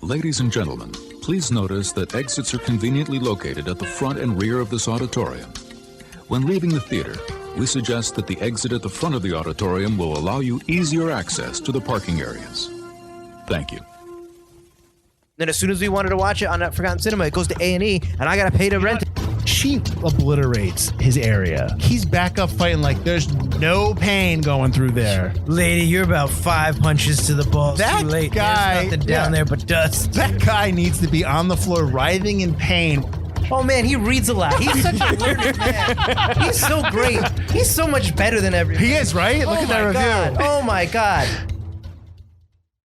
Ladies and gentlemen, please notice that exits are conveniently located at the front and rear of this auditorium. When leaving the theater, we suggest that the exit at the front of the auditorium will allow you easier access to the parking areas. Thank you. Then as soon as we wanted to watch it on Forgotten Cinema, it goes to A&E, and I got to pay to rent it. She obliterates his area. He's back up fighting like there's no pain going through there. Lady, you're about 5 punches to the balls That too late. guy- There's nothing down there but dust. That guy needs to be on the floor writhing in pain. Oh, man, he reads a lot. He's such a learned man. He's so great. He's so much better than everyone. He is, right? Look at that review. God. Oh, my God.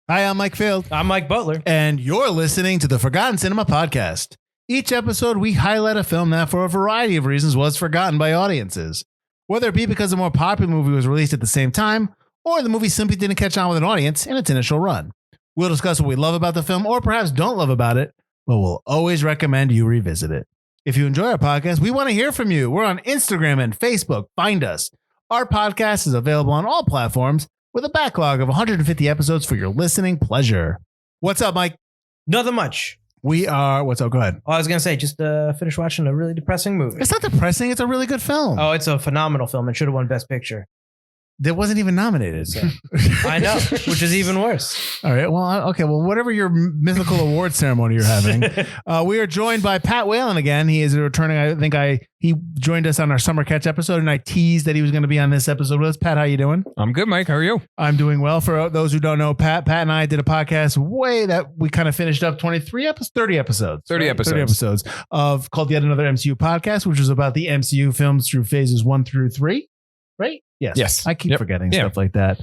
Hi, I'm Mike Field. I'm Mike Butler. And you're listening to the Forgotten Cinema Podcast. Each episode, we highlight a film that, for a variety of reasons, was forgotten by audiences. Whether it be because a more popular movie was released at the same time, or the movie simply didn't catch on with an audience in its initial run. We'll discuss what we love about the film, or perhaps don't love about it, but we'll always recommend you revisit it. If you enjoy our podcast, we want to hear from you. We're on Instagram and Facebook. Find us. Our podcast is available on all platforms with a backlog of 150 episodes for your listening pleasure. What's up, Mike? Nothing much. We are... What's up? Go ahead. Oh, I was going to say, just finished watching a really depressing movie. It's not depressing. It's a really good film. Oh, it's a phenomenal film. It should have won Best Picture. That wasn't even nominated. So. I know, which is even worse. All right. Well, okay. Well, whatever your mythical award ceremony you're having, we are joined by Pat Whalen again. He is returning. He joined us on our summer catch episode, and I teased that he was going to be on this episode with us. Pat, how you doing? I'm good, Mike. How are you? I'm doing well. For those who don't know, Pat and I did a podcast that we kind of finished up 30 episodes. 30 episodes of called Yet Another MCU Podcast, which was about the MCU films through phases 1 through 3. Right? Yes. I keep forgetting stuff like that.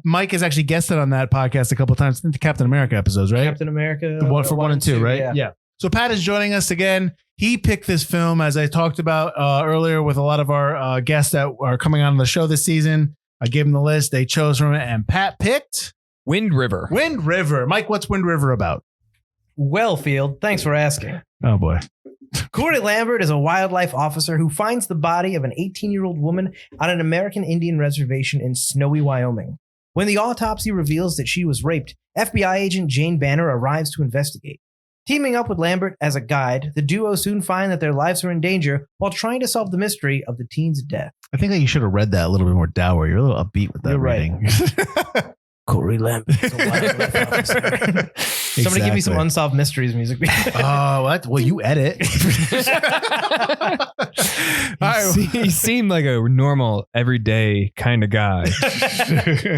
Mike has actually guested on that podcast a couple of times. The Captain America episodes, right? Captain America. The one for 1 and 2, right? Yeah. So Pat is joining us again. He picked this film, as I talked about earlier with a lot of our guests that are coming on the show this season. I gave him the list. They chose from it, and Pat picked Wind River. Wind River. Mike, what's Wind River about? Well, Field, thanks for asking. Oh, boy. Cory Lambert is a wildlife officer who finds the body of an 18-year-old woman on an American Indian reservation in snowy Wyoming. When the autopsy reveals that she was raped, FBI agent Jane Banner arrives to investigate. Teaming up with Lambert as a guide, the duo soon find that their lives are in danger while trying to solve the mystery of the teen's death. I think that you should have read that a little bit more dour. You're a little upbeat with that reading. Right. Cory Lambert is a wildlife officer. Somebody give me some Unsolved Mysteries music. Oh, what? Well, you edit. He seemed like a normal, everyday kind of guy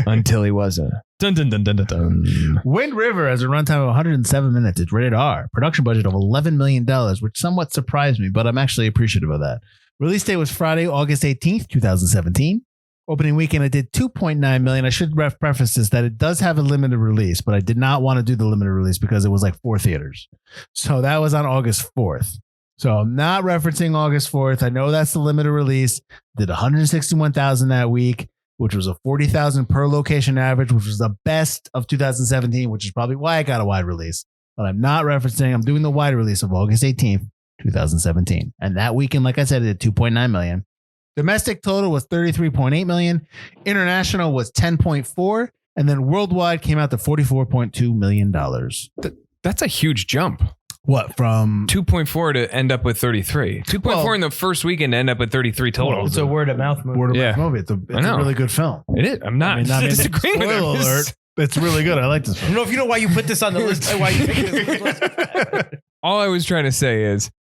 until he wasn't. Dun, dun, dun, dun, dun, dun. Wind River has a runtime of 107 minutes. It's rated R. Production budget of $11 million, which somewhat surprised me, but I'm actually appreciative of that. Release date was Friday, August 18th, 2017. Opening weekend, it did $2.9 million. I should preface this that it does have a limited release, but I did not want to do the limited release because it was like 4 theaters. So that was on August 4th. So I'm not referencing August 4th. I know that's the limited release. Did 161,000 that week, which was a 40,000 per location average, which was the best of 2017, which is probably why I got a wide release. But I'm not referencing, I'm doing the wide release of August 18th, 2017. And that weekend, like I said, it did $2.9 million. Domestic total was $33.8 million. International was $10.4, and then worldwide came out to $44.2 million. That's a huge jump. What, from 2.4 to end up with 33? 2.4 in the first weekend to end up with 33 total. It's a word of mouth movie. Word of mouth movie. It's a really good film. It is. I'm not disagreeing with spoiler alert. It's really good. I like this film. I don't know if you know why you put this on the list. Why you picked this. All I was trying to say is,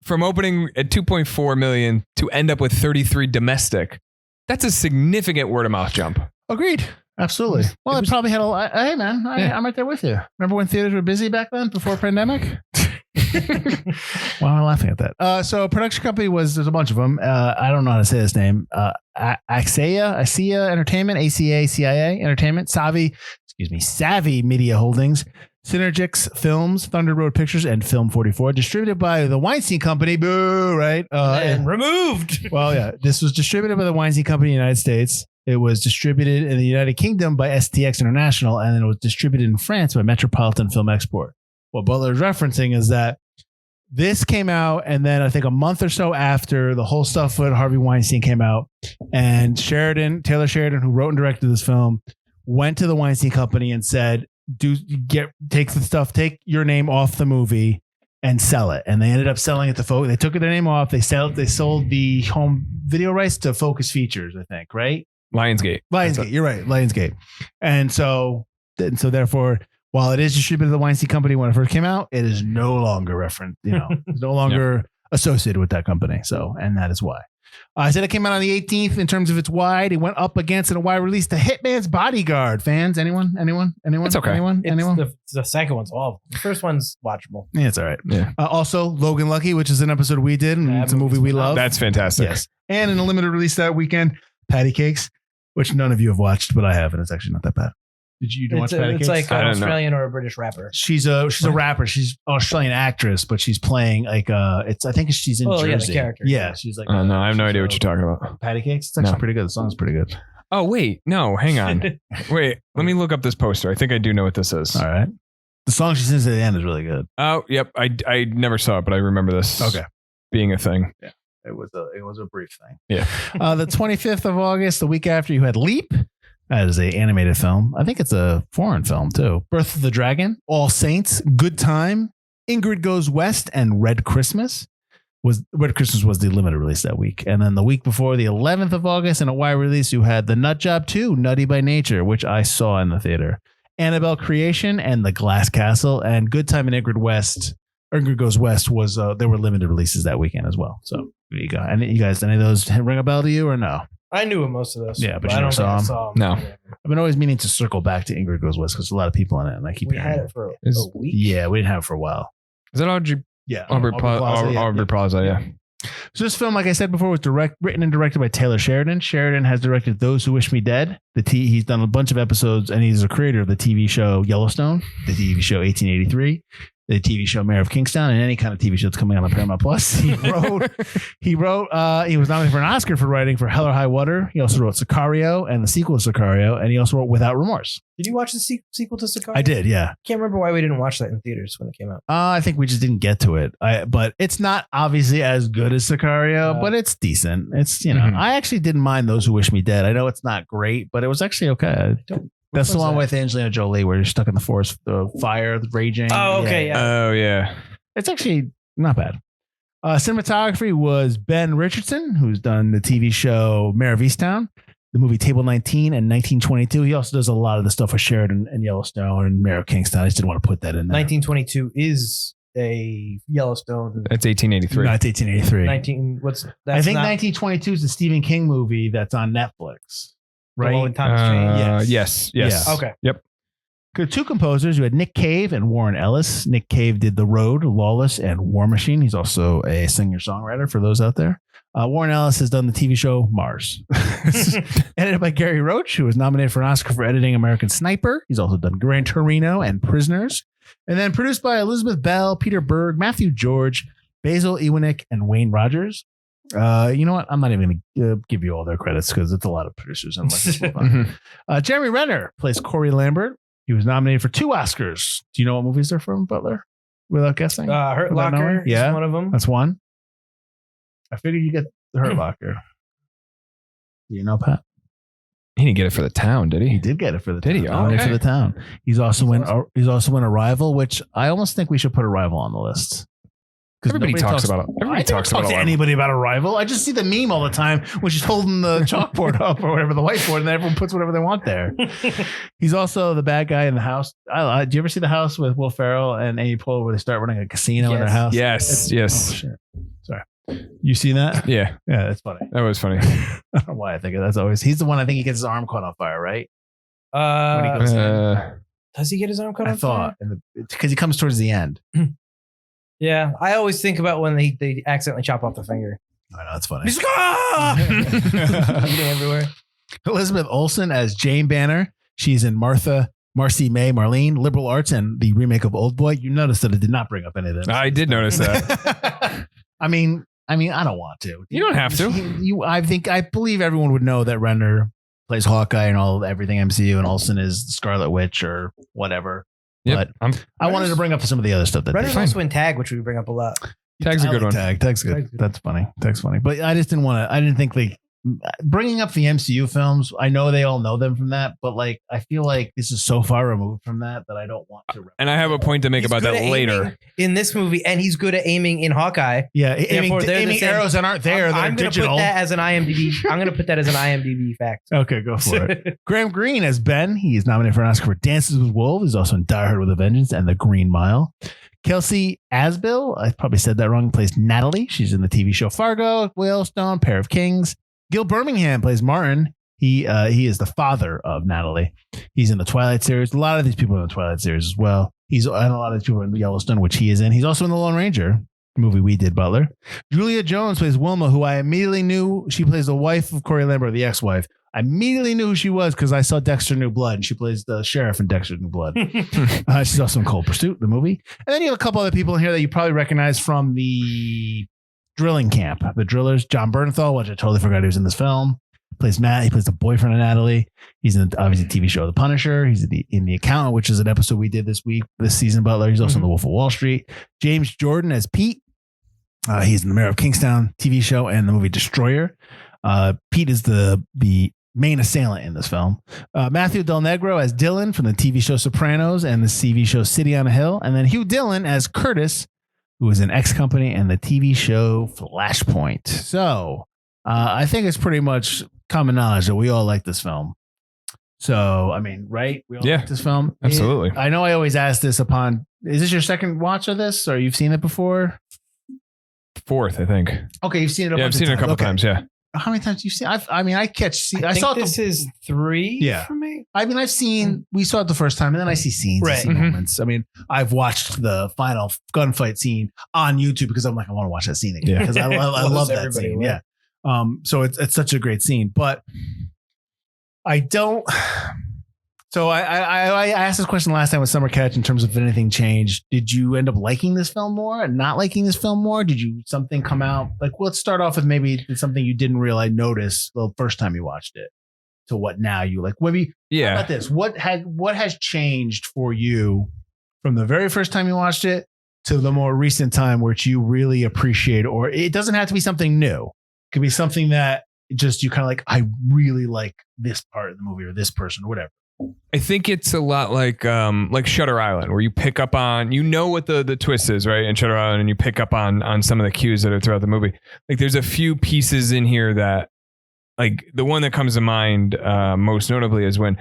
from opening at 2.4 million to end up with 33 domestic, that's a significant word of mouth jump. Agreed. Absolutely. Well, it probably had a... Hey, man, I'm right there with you. Remember when theaters were busy back then, before pandemic? Why am I laughing at that? So production company there's a bunch of them. I don't know how to say this name. ACIA Entertainment, ACA-CIA Entertainment, Savvy Media Holdings, Synergix Films, Thunder Road Pictures, and Film 44, distributed by the Weinstein Company. Boo, right? And removed. Well, yeah, this was distributed by the Weinstein Company in the United States. It was distributed in the United Kingdom by STX International, and then it was distributed in France by Metropolitan Film Export. What Butler is referencing is that this came out, and then I think a month or so after, the whole stuff with Harvey Weinstein came out, and Taylor Sheridan, who wrote and directed this film, went to the Weinstein Company and said, take the stuff, take your name off the movie and sell it. And they ended up selling it to Focus. They took their name off. They sold the home video rights to Focus Features, I think, right? Lionsgate. You're right. Lionsgate. And so therefore, while it is distributed to the Weinstein Company when it first came out, it is no longer referenced, it's no longer associated with that company. So, and that is why. I said it came out on the 18th in terms of its wide. It went up against in a wide release The Hitman's Bodyguard. Fans? Anyone? It's okay. Anyone? The second one's awful. The first one's watchable. Yeah, it's all right. Yeah. Also, Logan Lucky, which is an episode we did, and it's a movie we love. That's fantastic. Yes. And in a limited release that weekend, Patty Cakes, which none of you have watched, but I have, and it's actually not that bad. Did you watch Patty Cakes? It's like an Australian or a British rapper. She's a rapper. She's an Australian actress, but she's playing like I think she's in Jersey. Yeah, the character. Yeah, she's like. Oh no, I have no idea what you're talking about. Patty Cakes. It's actually pretty good. The song's pretty good. Oh wait, no, hang on. Wait, let me look up this poster. I think I do know what this is. All right. The song she sings at the end is really good. Oh, yep. I never saw it, but I remember this. Being a thing. Yeah. It was a brief thing. Yeah. The 25th of August, the week after, you had Leap. That is an animated film. I think it's a foreign film too. Birth of the Dragon, All Saints, Good Time, Ingrid Goes West, and Red Christmas was the limited release that week. And then the week before, the 11th of August, in a wide release, you had The Nut Job 2, Nutty by Nature, which I saw in the theater. Annabelle Creation and The Glass Castle, and Good Time and Ingrid Goes West was there were limited releases that weekend as well. So there you go. And you guys, any of those ring a bell to you or no? I knew of most of those. Yeah, but I don't think I saw them. No. I've been always meaning to circle back to Ingrid Goes West because there's a lot of people in it, and I keep. We had it for a week. Yeah, we didn't have it for a while. Is that Aubrey? Yeah, Aubrey Plaza. Yeah. So this film, like I said before, was written and directed by Taylor Sheridan. Sheridan has directed Those Who Wish Me Dead. He's done a bunch of episodes, and he's a creator of the TV show Yellowstone, the TV show 1883. The TV show Mayor of Kingstown, and any kind of TV show that's coming out on Paramount Plus. He was nominated for an Oscar for writing for Hell or High Water. He also wrote Sicario and the sequel to Sicario, and he also wrote Without Remorse. Did you watch the sequel to Sicario? I did, yeah. Can't remember why we didn't watch that in theaters when it came out. I think we just didn't get to it. But it's not obviously as good as Sicario, but it's decent. It's, I actually didn't mind Those Who Wish Me Dead. I know it's not great, but it was actually okay. That's the one with Angelina Jolie where you're stuck in the forest, the fire, the raging. Oh, okay, yeah. Oh, yeah. It's actually not bad. Cinematography was Ben Richardson, who's done the TV show Mayor of Easttown, the movie Table 19 and 1922. He also does a lot of the stuff with Sheridan and Yellowstone and Mayor of Kingstown. I just didn't want to put that in there. 1922 is a Yellowstone. That's 1883. No, it's 1883. I think 1922 is the Stephen King movie that's on Netflix. Right. Thomas Jane. Yes. Yeah. Okay. Yep. Two composers. You had Nick Cave and Warren Ellis. Nick Cave did The Road, Lawless, and War Machine. He's also a singer-songwriter for those out there. Warren Ellis has done the TV show Mars. Edited by Gary Roach, who was nominated for an Oscar for editing American Sniper. He's also done Gran Torino and Prisoners. And then produced by Elizabeth Bell, Peter Berg, Matthew George, Basil Ewanek, and Wayne Rogers. You know what? I'm not even going to give you all their credits because it's a lot of producers. Jeremy Renner plays Cory Lambert. He was nominated for 2 Oscars. Do you know what movies they're from, Butler? Without guessing? Hurt Locker is one of them. That's one. I figured you get the Hurt Locker. Do you know, Pat? He didn't get it for The Town, did he? He did get it for The Town. Did he? Okay. For The Town. He's also in Arrival, which I almost think we should put Arrival on the list. Everybody talks about it. I don't talk to anybody about Arrival. I just see the meme all the time when she's holding the chalkboard up or whatever, the whiteboard, and then everyone puts whatever they want there. He's also the bad guy in The House. Do you ever see The House with Will Ferrell and Amy Poehler where they start running a casino in their house? Yes. Oh, shit. Sorry. You seen that? Yeah. Yeah, that's funny. That was funny. I don't know why I think of that's always. He's the one I think he gets his arm caught on fire, right? When he goes does he get his arm caught on fire? Because he comes towards the end. Yeah, I always think about when they accidentally chop off the finger. I know, that's funny. He's bleeding everywhere. Elizabeth Olsen as Jane Banner. She's in Marcy May Marlene, Liberal Arts, and the remake of Old Boy. You noticed that it did not bring up any of them. I did notice that. I mean, I don't want to. You don't have to. I believe everyone would know that Renner plays Hawkeye and everything MCU, and Olsen is the Scarlet Witch or whatever. Yep. But I wanted to bring up some of the other stuff that Renner's also in Tag, which we bring up a lot. Tag's a good one. Tag's good. That's funny. Tag's funny. But I just didn't want to. I didn't think bringing up the MCU films, I know they all know them from that, but like I feel like this is so far removed from that I don't want to. And I have a point to make about that later in this movie, and he's good at aiming in Hawkeye. Yeah, aiming arrows that aren't there. I'm going to put that as an IMDb. I'm going to put that as an IMDb fact. Okay, go for it. Graham Greene as Ben. He is nominated for an Oscar for Dances with Wolves. He's also in Die Hard with a Vengeance and The Green Mile. Kelsey Asbill, I probably said that wrong, plays Natalie. She's in the TV show Fargo, Yellowstone, Pair of Kings. Gil Birmingham plays Martin. He is the father of Natalie. He's in the Twilight series. A lot of these people are in the Twilight series as well. He's in a lot of these people in Yellowstone, which he is in. He's also in The Lone Ranger, movie we did, Butler. Julia Jones plays Wilma, who I immediately knew. She plays the wife of Cory Lambert, the ex-wife. I immediately knew who she was because I saw Dexter New Blood, and she plays the sheriff in Dexter New Blood. She's also in Cold Pursuit, the movie. And then you have a couple other people in here that you probably recognize from the drilling camp. The drillers, Jon Bernthal, which I totally forgot he was in this film. Plays Matt. He plays the boyfriend of Natalie. He's in obviously TV show The Punisher. He's in the Accountant, which is an episode we did this season, Butler. He's also in The Wolf of Wall Street. James Jordan as Pete. He's in the Mayor of Kingstown TV show and the movie Destroyer. Pete is the main assailant in this film. Matthew Del Negro as Dylan from the TV show Sopranos and the TV show City on a Hill. And then Hugh Dillon as Curtis, who is in X Company and the TV show Flashpoint. So I think it's pretty much common knowledge that we all like this film. So, I mean, right? We all like this film. Absolutely. I know I always ask this is this your second watch of this or you've seen it before? Fourth, I think. Okay, you've seen it I've seen it a couple times, yeah. How many times have you seen? I saw this is 3 for me. I mean, we saw it the first time, and then I see scenes, right. I see moments. I mean, I've watched the final gunfight scene on YouTube because I'm like, I want to watch that scene again because I love that scene. Yeah. So it's such a great scene, but I don't. So I asked this question last time with Summer Catch in terms of if anything changed. Did you end up liking this film more and not liking this film more? Did something come out? Like, let's start off with maybe something you didn't really notice the first time you watched it to what now you like. Maybe, how about this? What has changed for you from the very first time you watched it to the more recent time which you really appreciate? Or it doesn't have to be something new. It could be something that just you kind of like, I really like this part of the movie or this person or whatever. I think it's a lot like Shutter Island, where you pick up on, what the twist is, right? In Shutter Island, and you pick up on some of the cues that are throughout the movie. Like there's a few pieces in here that, like the one that comes to mind most notably is when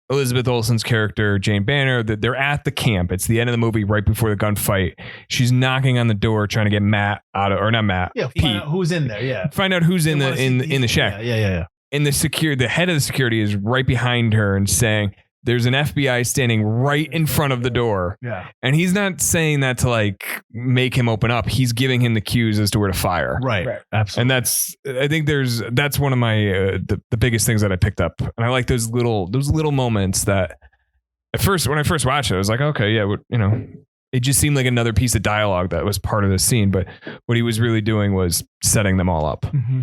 Elizabeth Olsen's character, Jane Banner, they're at the camp. It's the end of the movie, right before the gunfight. She's knocking on the door, trying to get Matt out of, or not Matt, Pete. Who's in there? Yeah. Find out who's in the shack. Yeah. And the head of the security is right behind her and saying, there's an FBI standing right in front of the door. Yeah. And he's not saying that to like make him open up. He's giving him the cues as to where to fire. Right. Absolutely. And I think that's one of my, the biggest things that I picked up. And I like those little moments that when I first watched it, I was like, okay, yeah, it just seemed like another piece of dialogue that was part of the scene. But what he was really doing was setting them all up. Mm-hmm.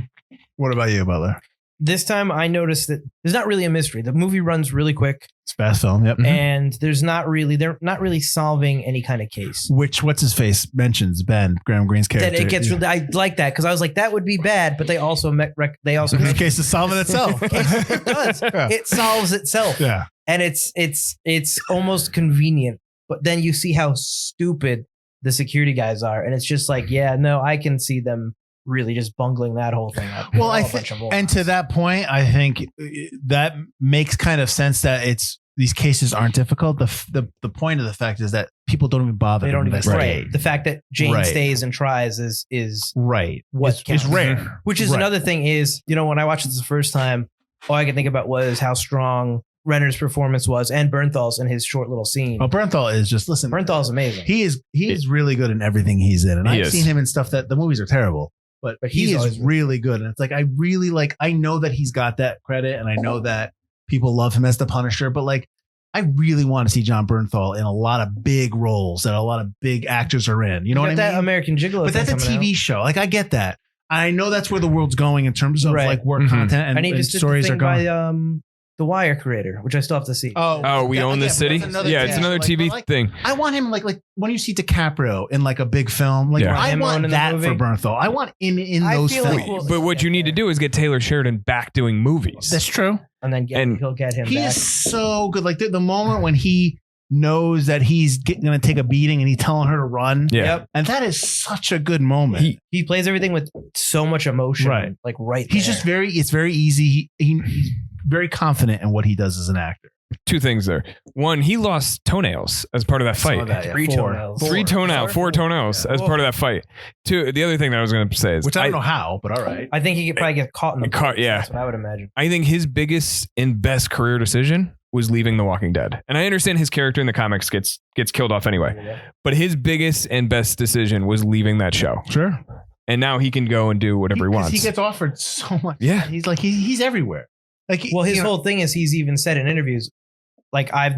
What about you, Butler? This time I noticed that there's not really a mystery. The movie runs really quick. It's a fast film, yep. And they're not really solving any kind of case. Which, what's his face mentions, Ben, Graham Greene's character. That it gets really, I like that because I was like, that would be bad, but they also in this case is solving itself. It does. Yeah. It solves itself. Yeah. And it's almost convenient. But then you see how stupid the security guys are. And it's just like, yeah, no, I can see them really just bungling that whole thing up. Well, and to that point, I think that makes kind of sense that these cases aren't difficult. The point of the fact is that people don't even bother. They don't even right. The fact that Jane stays and tries is right. What is rare. Which is another thing is, when I watched this the first time, all I could think about was how strong Renner's performance was and Bernthal's in his short little scene. Oh, Bernthal is just Bernthal's amazing. He is really good in everything he's in, and I've seen him in stuff that the movies are terrible. But he is really good. And it's like, I know that he's got that credit and I know that people love him as the Punisher, but like, I really want to see Jon Bernthal in a lot of big roles that a lot of big actors are in. You know what I mean? That American Gigolo. But that's a TV show. Like, I get that. I know that's where the world's going in terms of like where content and he just stories did the thing are going. The Wire creator, which I still have to see. We own the city. Yeah, it's another TV thing. I want him like when you see DiCaprio in like a big film. Like I want that for Bernthal. I want him in those films. But what you need to do is get Taylor Sheridan back doing movies. That's true. And then he'll get him. He back. is so good. Like the moment when he knows that he's going to take a beating and he's telling her to run. Yeah. Yep. And that is such a good moment. He plays everything with so much emotion. Right. Like right He's there. just it's very easy. He's very confident in what he does as an actor. Two things there. One, he lost toenails as part of that fight. Four toenails as part of that fight. Two, the other thing that I was going to say is, which I don't know how, but all right. I think he could probably get caught in the bullets. Yeah. That's what I would imagine. I think his biggest and best career decision was leaving The Walking Dead. And I understand his character in the comics gets killed off anyway. But his biggest and best decision was leaving that show. Sure. And now he can go and do whatever he wants. He gets offered so much. Yeah. He's like, he's everywhere. Like, well, his whole thing is he's even said in interviews, like I've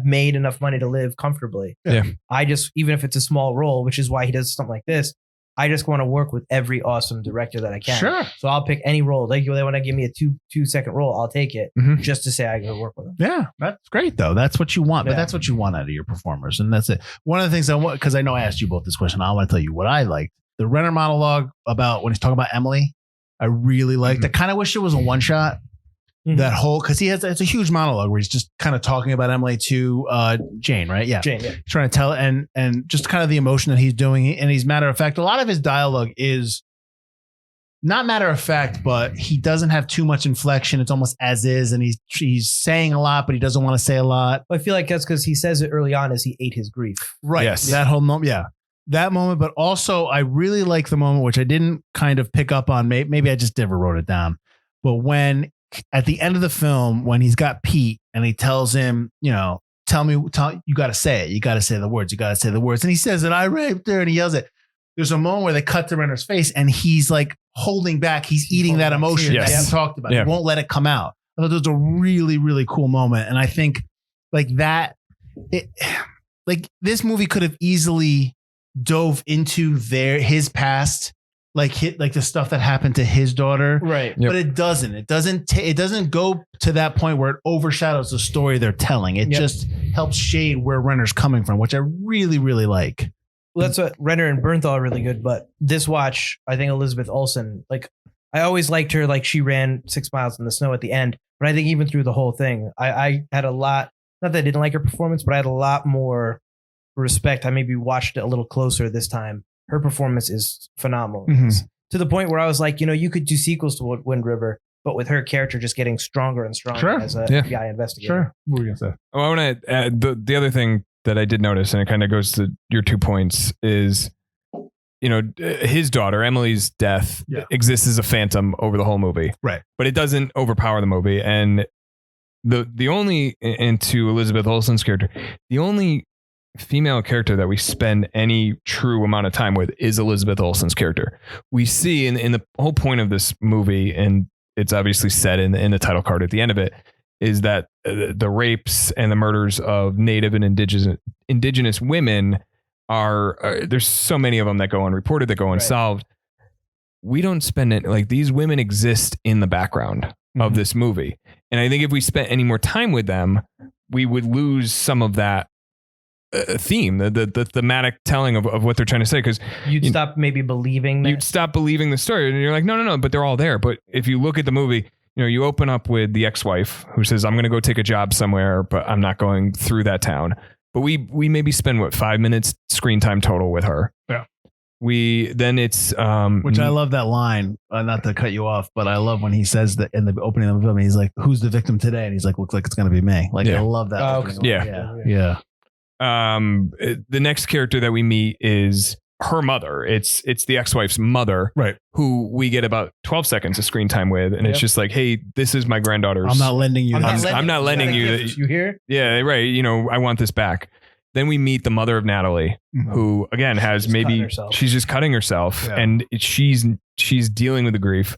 made enough money to live comfortably. Yeah. I just, even if it's a small role, which is why he does something like this, I just want to work with every awesome director that I can. Sure. So I'll pick any role. Like they want to give me a 2-second role, I'll take it just to say I can work with them. Yeah, that's great though. That's what you want. But that's what you want out of your performers, and that's it. One of the things I want, because I know I asked you both this question, I want to tell you what I liked. The Renner monologue about when he's talking about Emily, I really liked. I kind of wish it was a one shot. That whole, because it's a huge monologue where he's just kind of talking about Emily to Jane, right? Yeah, Jane. Yeah. Trying to tell and just kind of the emotion that he's doing, and he's matter of fact. A lot of his dialogue is not matter of fact, but he doesn't have too much inflection. It's almost as is, and he's saying a lot, but he doesn't want to say a lot. I feel like that's because he says it early on as he ate his grief. Right. Yes. That whole moment. Yeah. That moment, but also I really like the moment, which I didn't kind of pick up on. Maybe I just never wrote it down, but when. At the end of the film, when he's got Pete and he tells him, you got to say it. You got to say the words. You got to say the words. And he says that I raped her and he yells it. There's a moment where they cut to Renner's face and he's like holding back. He's eating that emotion that he talked about. Yeah. He won't let it come out. I thought it was a really, really cool moment. And I think like this movie could have easily dove into his past. Like the stuff that happened to his daughter, right? But it doesn't. It doesn't go to that point where it overshadows the story they're telling. It just helps shade where Renner's coming from, which I really, really like. Well, that's what Renner and Bernthal are really good. But this watch, I think Elizabeth Olsen, like I always liked her. Like she ran 6 miles in the snow at the end. But I think even through the whole thing, I had a lot. Not that I didn't like her performance, but I had a lot more respect. I maybe watched it a little closer this time. Her performance is phenomenal to the point where I was like, you could do sequels to Wind River, but with her character just getting stronger and stronger as a FBI investigator. Sure. What were you going to say? Oh, I want to add the other thing that I did notice, and it kind of goes to your 2 points, is, his daughter, Emily's death exists as a phantom over the whole movie. Right. But it doesn't overpower the movie. And the only, and to Elizabeth Olsen's character, the only female character that we spend any true amount of time with is Elizabeth Olsen's character. We see in the whole point of this movie, and it's obviously said in the title card at the end of it, is that the rapes and the murders of Native and indigenous women are there's so many of them that go unreported, that go unsolved. We don't spend it, like, these women exist in the background of this movie. And I think if we spent any more time with them, we would lose some of that theme, the thematic telling of what they're trying to say, because you'd stop maybe believing that. You'd stop believing the story, and you're like, no, but they're all there. But if you look at the movie, you open up with the ex-wife who says, I'm going to go take a job somewhere, but I'm not going through that town. But we maybe spend 5 minutes screen time total with her. Yeah. It's which I love that line, not to cut you off, but I love when he says that in the opening of the film, he's like, who's the victim today? And he's like, looks like it's going to be me. Like, I love that. Yeah. The next character that we meet is her mother. It's the ex-wife's mother, right? Who we get about 12 seconds of screen time with, and it's just like, hey, this is my granddaughter's. I'm not lending you. I'm not lending you. You hear? Yeah, right. I want this back. Then we meet the mother of Natalie, who again has she's just cutting herself, and she's dealing with the grief.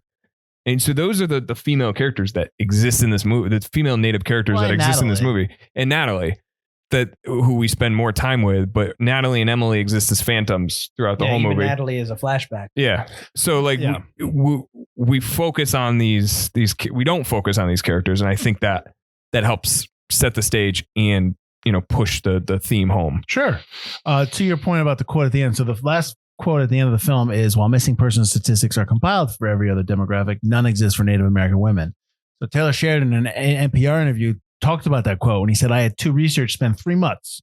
And so those are the female characters that exist in this movie, the female Native characters that exist in this movie, and Natalie. Who we spend more time with, but Natalie and Emily exist as phantoms throughout the whole movie. Natalie is a flashback. Yeah. So we focus on these we don't focus on these characters, and I think that that helps set the stage and, push the theme home. Sure. To your point about the quote at the end. So the last quote at the end of the film is, while missing person statistics are compiled for every other demographic, none exist for Native American women. So Taylor Sheridan in an NPR interview talked about that quote when he said, I had two researchers spend 3 months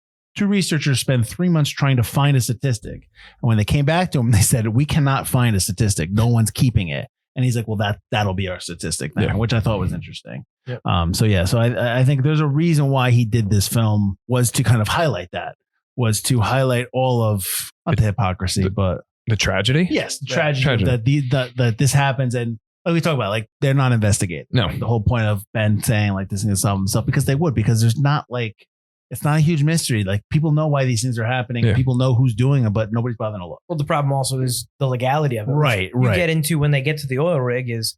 trying to find a statistic. And when they came back to him, they said, we cannot find a statistic. No one's keeping it. And he's like, well, that'll be our statistic now, which I thought was interesting. Yep. So I think there's a reason why he did this film, was to kind of highlight that, was to highlight all of not the hypocrisy, but the tragedy. Yes, the tragedy. That this happens, and like we talk about, like they're not investigating. No, the whole point of Ben saying like this thing is solving stuff, because they would, because there's not like, it's not a huge mystery. Like people know why these things are happening. Yeah. People know who's doing them, but nobody's bothering to look. Well, the problem also is the legality of it. Right. You get into when they get to the oil rig is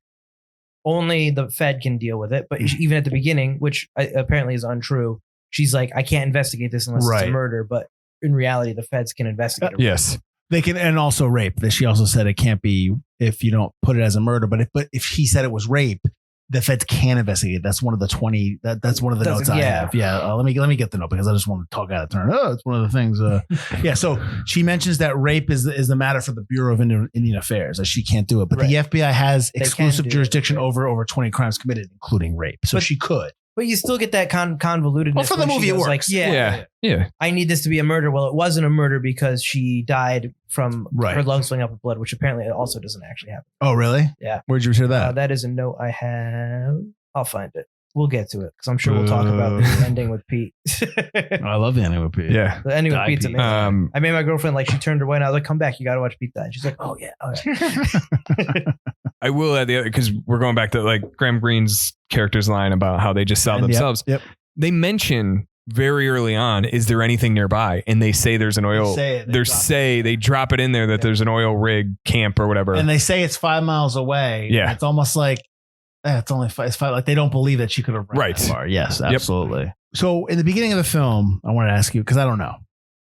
only the Fed can deal with it. But even at the beginning, which apparently is untrue, she's like, I can't investigate this unless it's a murder. But in reality, the Feds can investigate it. Yes. They can, and also rape. She also said it can't be if you don't put it as a murder. But if she said it was rape, the Feds can investigate. That's one of the 20. That's one of the notes I have. Yeah. Let me get the note, because I just want to talk out of turn. Oh, it's one of the things. Yeah. So she mentions that rape is the matter for the Bureau of Indian Affairs, that she can't do it. But the FBI has exclusive jurisdiction over 20 crimes committed, including rape. So she could. But you still get that convolutedness. Well, for the movie, it works. Like, yeah. I need this to be a murder. Well, it wasn't a murder because she died from her lungs filling up with blood, which apparently also doesn't actually happen. Oh, really? Yeah. Where'd you hear that? That is a note I have. I'll find it. We'll get to it, because I'm sure we'll talk about the ending with Pete. I love the ending with Pete. Yeah. The ending with Pete's amazing. I made my girlfriend, like, she turned her way and I was like, come back. You got to watch Pete die. And she's like, oh, yeah. I will add the other, because we're going back to like Graham Greene's character's line about how they just sell themselves. Yep. They mention very early on, is there anything nearby? And they say there's an oil. They drop it in there that there's an oil rig camp or whatever. And they say it's 5 miles away. Yeah. It's almost like, it's only 5. Like they don't believe that she could have run that far. Yes, absolutely. Yep. So in the beginning of the film, I want to ask you, because I don't know.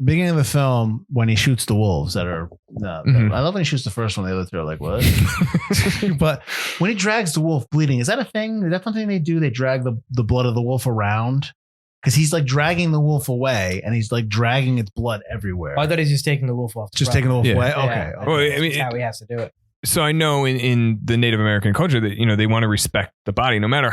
Beginning of the film, when he shoots the wolves that are, I love when he shoots the first one. The other two are like, what? But when he drags the wolf bleeding, is that a thing? Is that something they do? They drag the blood of the wolf around? Because he's like dragging the wolf away, and he's like dragging its blood everywhere. Oh, I thought he's just taking the wolf off. Taking the wolf away? Okay. Well, I mean, that's how he has to do it. So I know in the Native American culture that, they want to respect the body no matter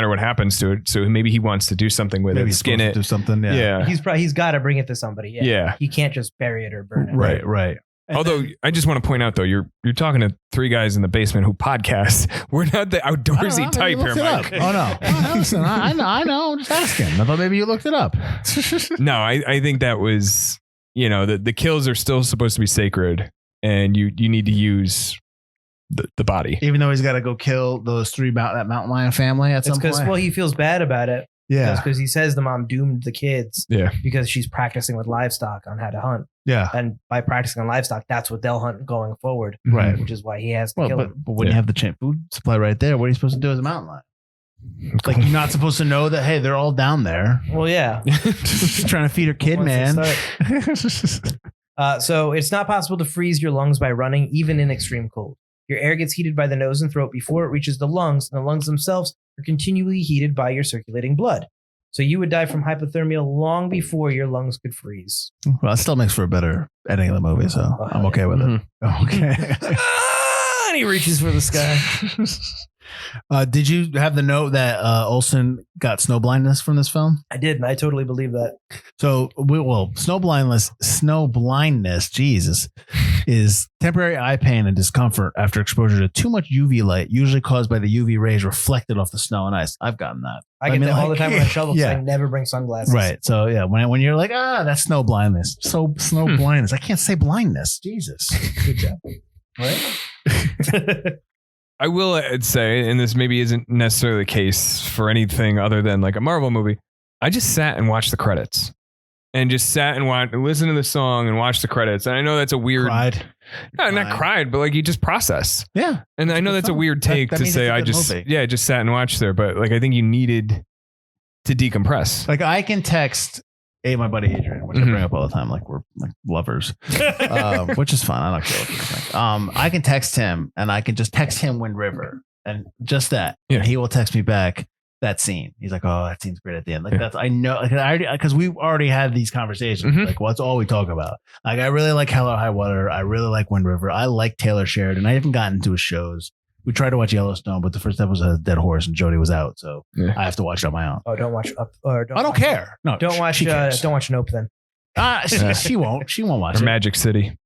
what happens to it. So maybe he wants to do something with it, skin it, do something. Yeah. He's got to bring it to somebody. Yeah. He can't just bury it or burn it. Right. Although I just want to point out, though, you're talking to 3 guys in the basement who podcast. We're not the outdoorsy type here, Mike. Oh no, listen, I know. I'm just asking. I thought maybe you looked it up. No, I think that was, the kills are still supposed to be sacred. And you need to use the body, even though he's got to go kill those 3 that mountain lion family at some point. Well, he feels bad about it. Yeah, because he says the mom doomed the kids. Yeah, because she's practicing with livestock on how to hunt. Yeah, and by practicing on livestock, that's what they'll hunt going forward. Right, which is why he has to kill them. But when you have the food supply right there, what are you supposed to do as a mountain lion? Like, you're not supposed to know that, hey, they're all down there. Well, yeah, just trying to feed her kid, man. So it's not possible to freeze your lungs by running, even in extreme cold. Your air gets heated by the nose and throat before it reaches the lungs, and the lungs themselves are continually heated by your circulating blood. So you would die from hypothermia long before your lungs could freeze. Well, it still makes for a better ending of the movie, so I'm okay with it. Okay. And he reaches for the sky. Did you have the note that Olsen got snow blindness from this film? I did, and I totally believe that. So, snow blindness, Jesus, is temporary eye pain and discomfort after exposure to too much UV light, usually caused by the UV rays reflected off the snow and ice. I've gotten that. I get that all the time when I shovel, because I never bring sunglasses. Right. So, yeah, when you're like, that's snow blindness. So, snow blindness. I can't say blindness. Jesus. Good job. Right? I will say, and this maybe isn't necessarily the case for anything other than like a Marvel movie, I just sat and watched the credits. And just sat and listened to the song and watched the credits. And I know that's a weird... Cried. No, not cried, but like you just process. Yeah. And I know that's a weird take to say I just sat and watched there. But like I think you needed to decompress. Like I can text... my buddy Adrian, which I bring up all the time, like we're like lovers, which is fun. I don't care what you think. I can text him, and I can just text him Wind River, and just that. Yeah. And he will text me back, that scene. He's like, oh, that scene's great at the end. Like that's, I know, because we've already had these conversations. Like, well, that's all we talk about. Like, I really like Hell or High Water. I really like Wind River. I like Taylor Sheridan. I haven't gotten to his shows. We tried to watch Yellowstone, but the first episode was a dead horse and Jody was out, so I have to watch it on my own. Oh, don't watch Up. Or I don't care. No, don't watch. Don't watch Nope then. She won't. She won't watch or it. Magic City.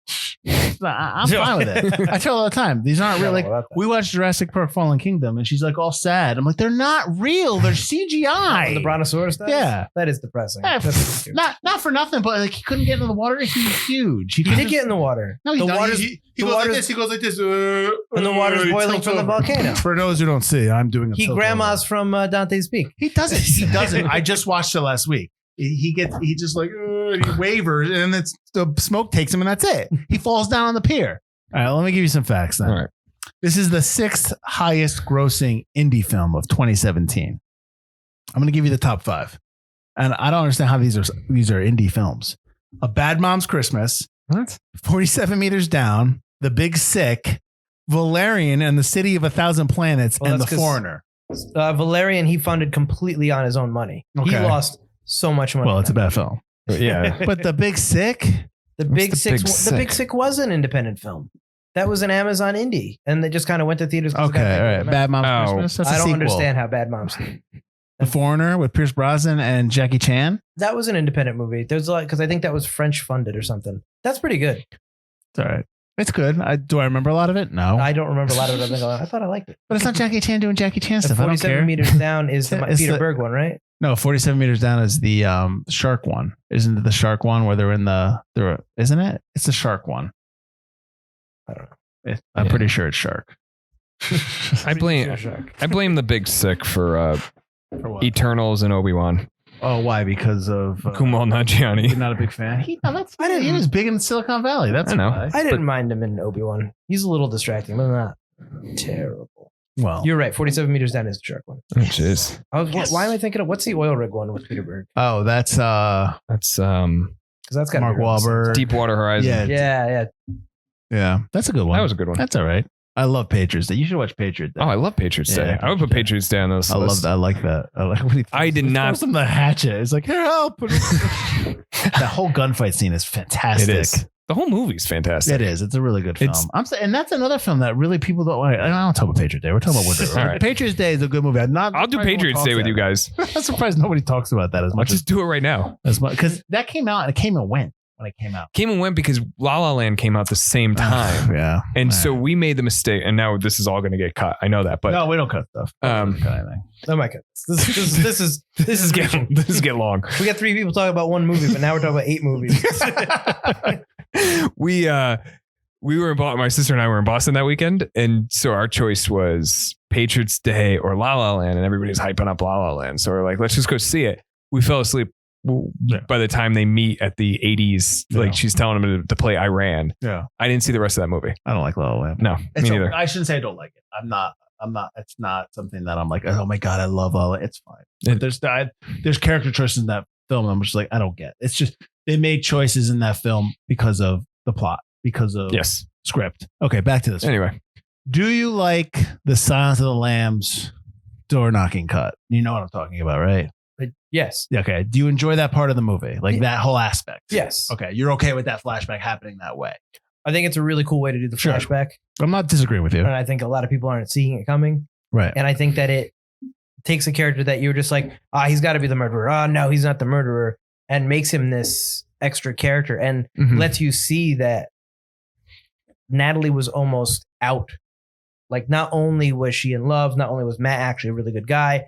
I'm fine with it. I tell her all the time. These aren't real. Like, we watched Jurassic Park: Fallen Kingdom, and she's like all sad. I'm like, they're not real. They're CGI. The brontosaurus does? Yeah, that is depressing. Not for nothing, but like he couldn't get into the water. He's huge. He did get in the water. No, he goes like this. He goes like this, and the water's boiling from the volcano. For those who don't see, I'm doing. He grandma's from Dante's Peak. He doesn't. He doesn't. I just watched it last week. He just like he wavers and then the smoke takes him and that's it. He falls down on the pier. All right, let me give you some facts then. All right. This is the 6th highest grossing indie film of 2017. I'm going to give you the top 5. And I don't understand how these are indie films. A Bad Mom's Christmas. What? 47 Meters Down. The Big Sick. Valerian and the City of 1,000 Planets, and The Foreigner. Valerian he funded completely on his own money. Okay. He lost so much money. Well, it's a bad film. Yeah. But The Big Sick? The Big Sick was an independent film. That was an Amazon indie. And they just kind of went to theaters. Okay, all right. Bad Mom's Christmas? That's I don't sequel. understand how Bad Mom's... The Foreigner with Pierce Brosnan and Jackie Chan? That was an independent movie. There's a lot, because I think that was French funded or something. That's pretty good. It's all right. It's good. Do I remember a lot of it? No. I don't remember a lot of it. I thought I liked it. But it's not Jackie Chan doing Jackie Chan stuff. I don't care. 47 Meters Down is the Peter Berg one, right? No, 47 Meters Down is the shark one. Isn't it the shark one where they're in isn't it? It's the shark one. I don't know. I'm pretty sure it's shark. I blame The Big Sick for Eternals and Obi-Wan. Oh, why? Because of Kumail Nanjiani. You're not a big fan. He was big in Silicon Valley. That's why. I didn't mind him in Obi-Wan. He's a little distracting, but not terrible. Well, you're right. 47 Meters Down is the shark one. Oh, jeez. Why am I thinking of what's the oil rig one with Peter Berg? Oh, that's because that's got Mark Wahlberg. Deepwater Horizon. Yeah. That's a good one. That was a good one. That's all right. I love Patriots Day. You should watch Patriots Day. Oh, I love Patriots Day. I would put Patriots Day on those. I love that. I like that. I did not. Some the hatchet. It's like, here, help. That whole gunfight scene is fantastic. It is. The whole movie's fantastic. It is. It's a really good film. And that's another film that really people don't like. I don't talk about Patriots Day. We're talking about Winter. Right. Patriots Day is a good movie. I'll do Patriots Day with you guys. I'm surprised nobody talks about that as much. I'll just do it right now. As much because that came out and it came and went. When it came out. Came and went because La La Land came out the same time. Yeah. And so we made the mistake, and now this is all going to get cut. I know that, but no, we don't cut stuff. Oh my god. This is getting long. We got 3 people talking about one movie, but now we're talking about 8 movies. We were in Boston. My sister and I were in Boston that weekend, and so our choice was Patriots Day or La La Land, and everybody's hyping up La La Land. So we're like, let's just go see it. We fell asleep. By the time they meet at the 80s, like she's telling him to play Iran. Yeah. I didn't see the rest of that movie. I don't like La La Land. No, me neither. I shouldn't say I don't like it. I'm not. It's not something that I'm like, oh my God, I love La La Land. It's fine. There's character choices in that film. I'm just like, I don't get. It's just they made choices in that film because of the plot, because of script. Okay, back to this. Anyway, do you like the Silence of the Lambs door knocking cut? You know what I'm talking about, right? Yes. Okay. Do you enjoy that part of the movie? Like that whole aspect? Yes. Okay. You're okay with that flashback happening that way? I think it's a really cool way to do the flashback. I'm not disagreeing with you. And I think a lot of people aren't seeing it coming. Right. And I think that it takes a character that you're just like, he's got to be the murderer. No, he's not the murderer. And makes him this extra character and lets you see that Natalie was almost out. Like not only was she in love, not only was Matt actually a really good guy,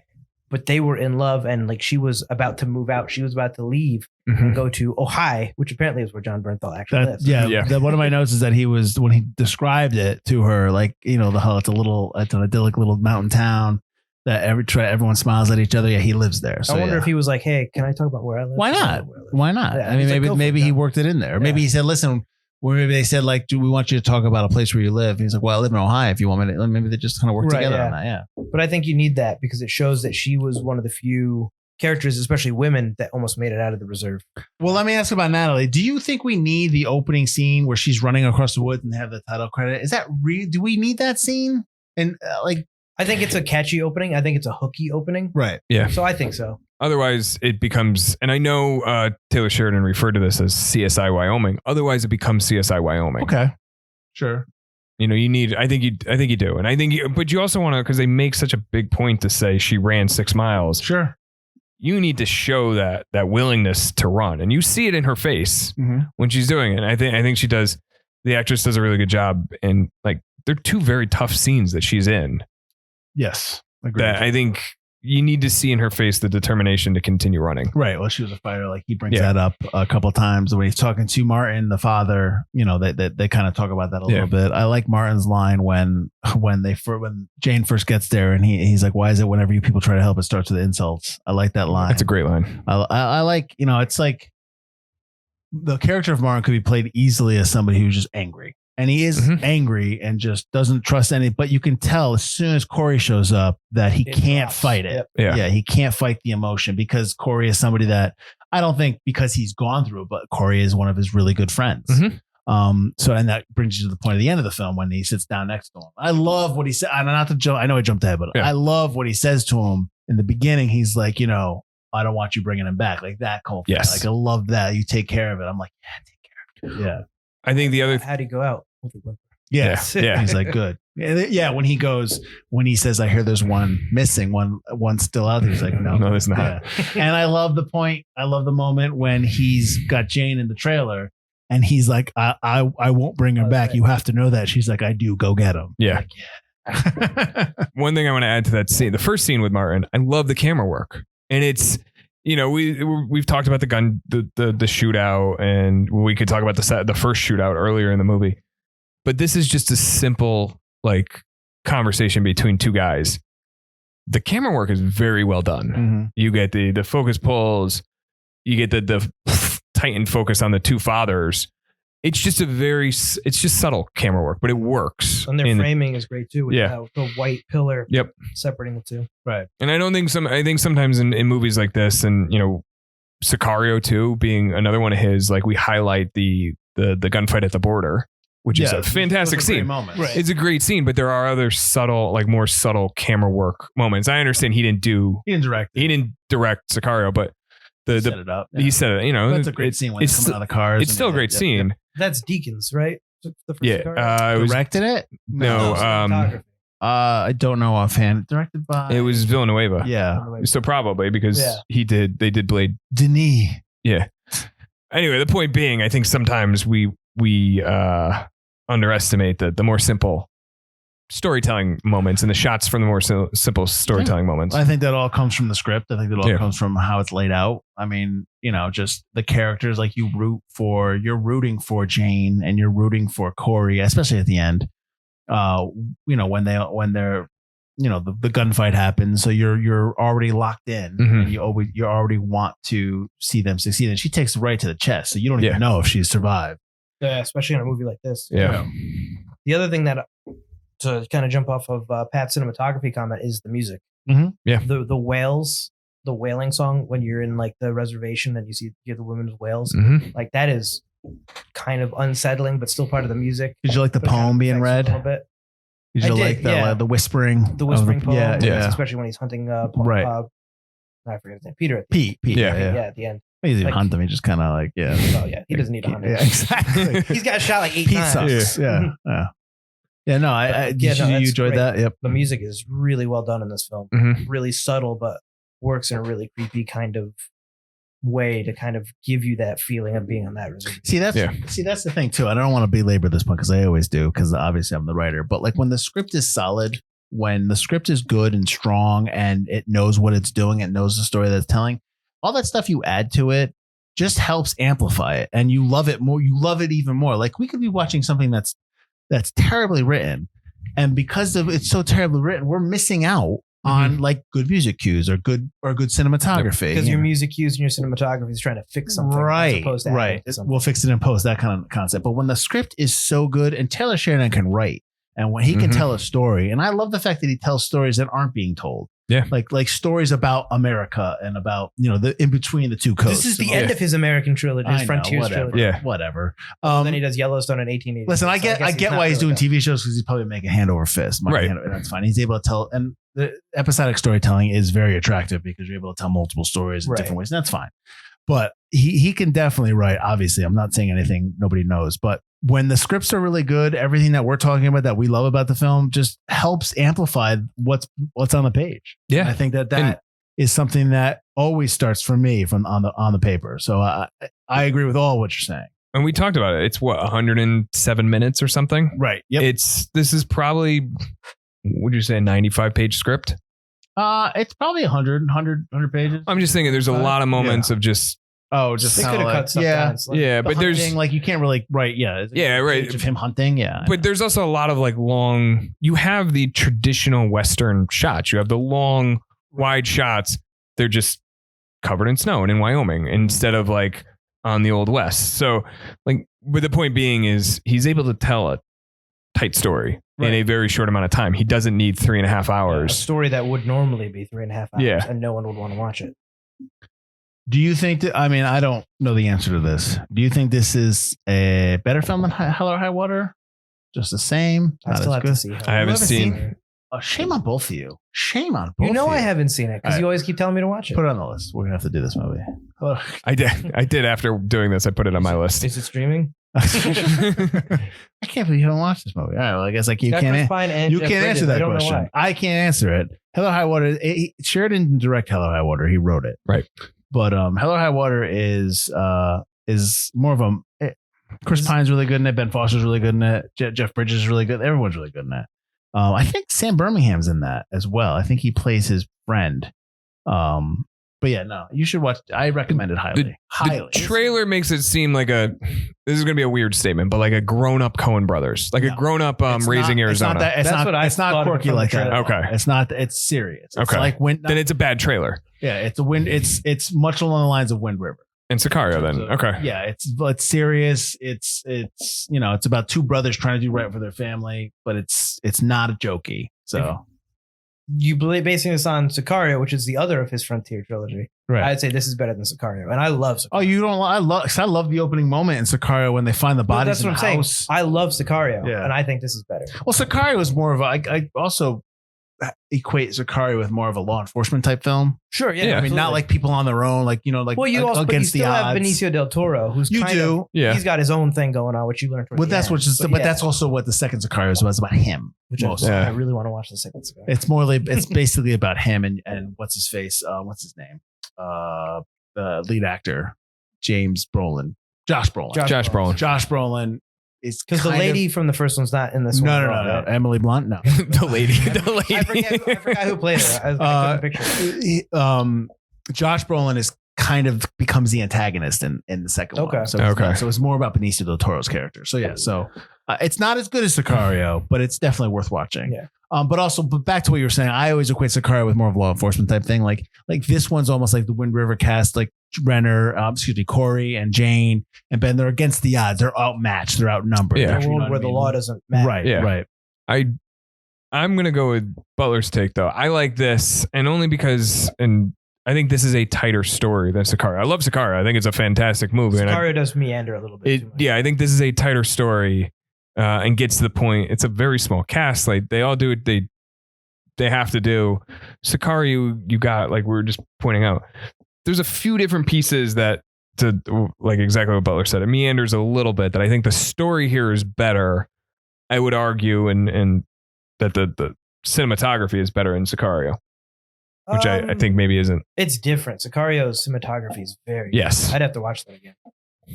but they were in love and like she was about to move out. She was about to leave and go to Ohio, which apparently is where Jon Bernthal actually lives. Yeah. One of my notes is that he was, when he described it to her, like, you know, it's an idyllic little mountain town that everyone smiles at each other. Yeah, he lives there. So, I wonder if he was like, hey, can I talk about where I live? Why not? Why not? Yeah, I mean, maybe he worked it in there. Maybe he said, listen, or maybe they said, like, do we want you to talk about a place where you live? And he's like, well, I live in Ohio if you want me to. Maybe they just kind of work together on that. Yeah. But I think you need that because it shows that she was one of the few characters, especially women, that almost made it out of the reserve. Well, let me ask about Natalie. Do you think we need the opening scene where she's running across the woods and they have the title credit? Is that real? Do we need that scene? And I think it's a catchy opening. I think it's a hooky opening. Right. Yeah. So I think so. Otherwise, it becomes, and I know Taylor Sheridan referred to this as CSI Wyoming. Otherwise, it becomes CSI Wyoming. Okay. Sure. You know, you need. I think you do, and I think, but you also want to, because they make such a big point to say she ran 6 miles. Sure. You need to show that willingness to run, and you see it in her face when she's doing it. And I think she does. The actress does a really good job, and like they're 2 very tough scenes that she's in. Yes. Agreed. That I think you need to see in her face the determination to continue running. Right. Well, she was a fighter. Like he brings that up a couple of times when he's talking to Martin, the father. You know, they kind of talk about that a little bit. I like Martin's line when Jane first gets there, and he's like, "Why is it whenever you people try to help, it starts with insults?" I like that line. That's a great line. I like, you know, it's like the character of Martin could be played easily as somebody who's just angry. And he is angry and just doesn't trust any, but you can tell as soon as Cory shows up that he can't fight it. Yep. Yeah. He can't fight the emotion, because Cory is somebody that I don't think, because he's gone through it, but Cory is one of his really good friends. So, and that brings you to the point of the end of the film when he sits down next to him. I love what he said. I know I jumped ahead, but I love what he says to him in the beginning. He's like, you know, I don't want you bringing him back, like that cold. Yes. Like I love that. You take care of it. I'm like, yeah, take care of it. Yeah. I think the other. How'd he go out with a whimper? Yeah. He's like, good. Yeah. When he says, I hear there's one missing, one's still out there. He's like, no, there's not. Yeah. And I love the point. I love the moment when he's got Jane in the trailer and he's like, I won't bring her back. Right. You have to know that. She's like, I do. Go get him. Yeah. Like, yeah. One thing I want to add to that scene, the first scene with Martin, I love the camera work. And it's, you know, we've talked about the gun, the shootout, and we could talk about the first shootout earlier in the movie. But this is just a simple like conversation between 2 guys. The camera work is very well done. You get the focus pulls, you get the tightened focus on the 2 fathers. It's just subtle camera work, but it works. And their framing is great too. With the white pillar. Yep. Separating the 2. Right. And I think sometimes in movies like this, and you know, Sicario 2 being another one of his, like we highlight the gunfight at the border, which is a fantastic scene. Moment. Right. It's a great scene, but there are other more subtle camera work moments. I understand he didn't direct Sicario, but he set it up. He set it. You know, that's a great scene when it's coming out of the cars. It's still a great scene. Yep. That's Deakins, right? The first directed it? No. I don't know offhand. Directed by. It was Villanueva. Yeah. So probably because they did Blade. Denis. Yeah. Anyway, the point being, I think sometimes we underestimate the more simple storytelling moments and the shots from the more simple storytelling moments. I think that all comes from the script. I think that all comes from how it's laid out. I mean, you know, just the characters, like you're rooting for Jane and you're rooting for Cory, especially at the end. You know, when they're, you know, the gunfight happens. So you're already locked in and you already want to see them succeed. And she takes right to the chest. So you don't even know if she's survived. Yeah, especially in a movie like this. Yeah. The other thing that, to kind of jump off of Pat's cinematography comment, is the music. Yeah. The whales, the wailing song when you're in like the reservation and you hear the women's wails, like that is kind of unsettling, but still part of the music. Did you like the poem being read? A little bit. Did you like the whispering? The whispering poem, yeah. Especially when he's hunting. Right. I forget his name. Peter. Pete. Yeah, at the end. He doesn't even hunt him. He just kind of like, Oh yeah, he doesn't need to hunt him. Yeah, exactly. He's got shot like 8 Pete times. sucks. Yeah. Yeah, no, you enjoyed great. that? Yep. The music is really well done in this film. Really subtle, but works in a really creepy kind of way to kind of give you that feeling of being on that reservation. See, that's the thing too. I don't want to belabor this point because I always do, because obviously I'm the writer. But like when the script is solid, when the script is good and strong and it knows what it's doing, it knows the story that it's telling, all that stuff you add to it just helps amplify it, and you love it more. You love it even more. Like we could be watching something that's terribly written, and because of it's so terribly written, we're missing out on like good music cues or good cinematography. Because your music cues and your cinematography is trying to fix something, right? As opposed to right. We'll fix it in post, that kind of concept. But when the script is so good, and Taylor Sheridan can write, and when he can tell a story, and I love the fact that he tells stories that aren't being told. Yeah. Like stories about America and about, the in between the two coasts. This is the end of his American trilogy, his Frontiers whatever, trilogy. Yeah. Whatever. Then he does Yellowstone in 1880. Listen, I get why he's doing TV shows, because he's probably making hand over fist. Right. That's fine. He's able to tell, and the episodic storytelling is very attractive because you're able to tell multiple stories in different ways. And that's fine. But he can definitely write. Obviously, I'm not saying anything nobody knows, but when the scripts are really good, everything that we're talking about that we love about the film just helps amplify what's on the page. Yeah. And I think that is something that always starts for me from on the paper. So I agree with all what you're saying. And we talked about it. It's 107 minutes or something. Right. Yep. This is probably, would you say, a 95-page script? It's probably 100 pages. I'm just thinking there's a lot of moments of just. Oh, just they could have cut stuff down. It's Yeah, but hunting, there's like you can't really right. Yeah. Right. Of him hunting. Yeah. But there's also a lot of like long. You have the traditional Western shots. You have the long, wide shots. They're just covered in snow and in Wyoming instead of like on the Old West. So, like, but the point being is he's able to tell a tight story in a very short amount of time. He doesn't need 3.5 hours. a story that would normally be 3.5 hours, Yeah. and no one would want to watch it. Do you think that? I mean, I don't know the answer to this. Do you think this is a better film than Hell or High Water? Just the same? I Not still as have good? to see. I haven't seen. Oh, shame on both of you. Shame on both. You know of I haven't seen it because All right. you always keep telling me to watch it. Put it on the list. We're gonna have to do this movie. Hello. I did after doing this. I put it on my list. Is it streaming? I can't believe you haven't watched this movie. All right. Well, I guess like you can't. You can't answer that question. I can't answer it. Hell or High Water. Sheridan didn't direct Hell or High Water. He wrote it. Right. But Hell or High Water is more of a. Chris Pine's really good in it. Ben Foster's really good in it. Jeff Bridges is really good. Everyone's really good in it. I think Sam Birmingham's in that as well. I think he plays his friend. But yeah, no, you should watch. I recommend it highly. The trailer makes it seem like this is going to be a weird statement, but like a grown-up Coen Brothers, like a grown-up Raising Arizona. It's not quirky like that. Okay. It's not. It's serious. It's okay. like then it's a bad trailer. Yeah, it's much along the lines of Wind River. And Sicario then. Okay. Yeah, it's serious. It's it's about two brothers trying to do right for their family, but it's not a jokey. So You basing this on Sicario, which is the other of his Frontier trilogy. right. I'd say this is better than Sicario, and I love Sicario. Oh, you don't? I love the opening moment in Sicario when they find the bodies. That's what in I'm the saying. house. I love Sicario, Yeah. and I think this is better. Well, Sicario is more of a. I also equate Sicario with more of a law enforcement type film. Sure, yeah. Yeah. I mean, not like people on their own, like Well, you also but you against the still have odds. Benicio del Toro, who's You kind do. of, Yeah. he's got his own thing going on, which you learned. But that's that's also what the second Sicario was about him. which mostly. I really want to watch the second Sicario. It's more like it's basically about him and what's his face? What's his name? The lead actor, Josh Brolin. Josh Brolin. Josh Brolin is Because the lady from the first one's not in this one. No. Emily Blunt. No. the lady. I forgot who played her. I couldn't picture her. Josh Brolin is kind of becomes the antagonist in the second one. Okay. So it's more about Benicio del Toro's character. So yeah, it's not as good as Sicario, but it's definitely worth watching. Yeah. But back to what you were saying, I always equate Sicario with more of a law enforcement type thing. Like this one's almost like the Wind River cast, like Renner, Cory and Jane and Ben. They're against the odds. They're outmatched. They're outnumbered. Yeah. A world where the law doesn't matter. Right. Yeah. Right. I'm going to go with Butler's take though. I like this and only because, and I think this is a tighter story than Sicario. I love Sicario. I think it's a fantastic movie. Sicario does meander a little bit. Too much. Yeah, I think this is a tighter story and gets to the point. It's a very small cast. Like they all do what they have to do. Sicario, you got, like we were just pointing out, there's a few different pieces that, to like exactly what Butler said, it meanders a little bit, that I think the story here is better. I would argue and that the cinematography is better in Sicario. Which I think maybe isn't. It's different. Sicario's cinematography is very Yes. good. I'd have to watch that again.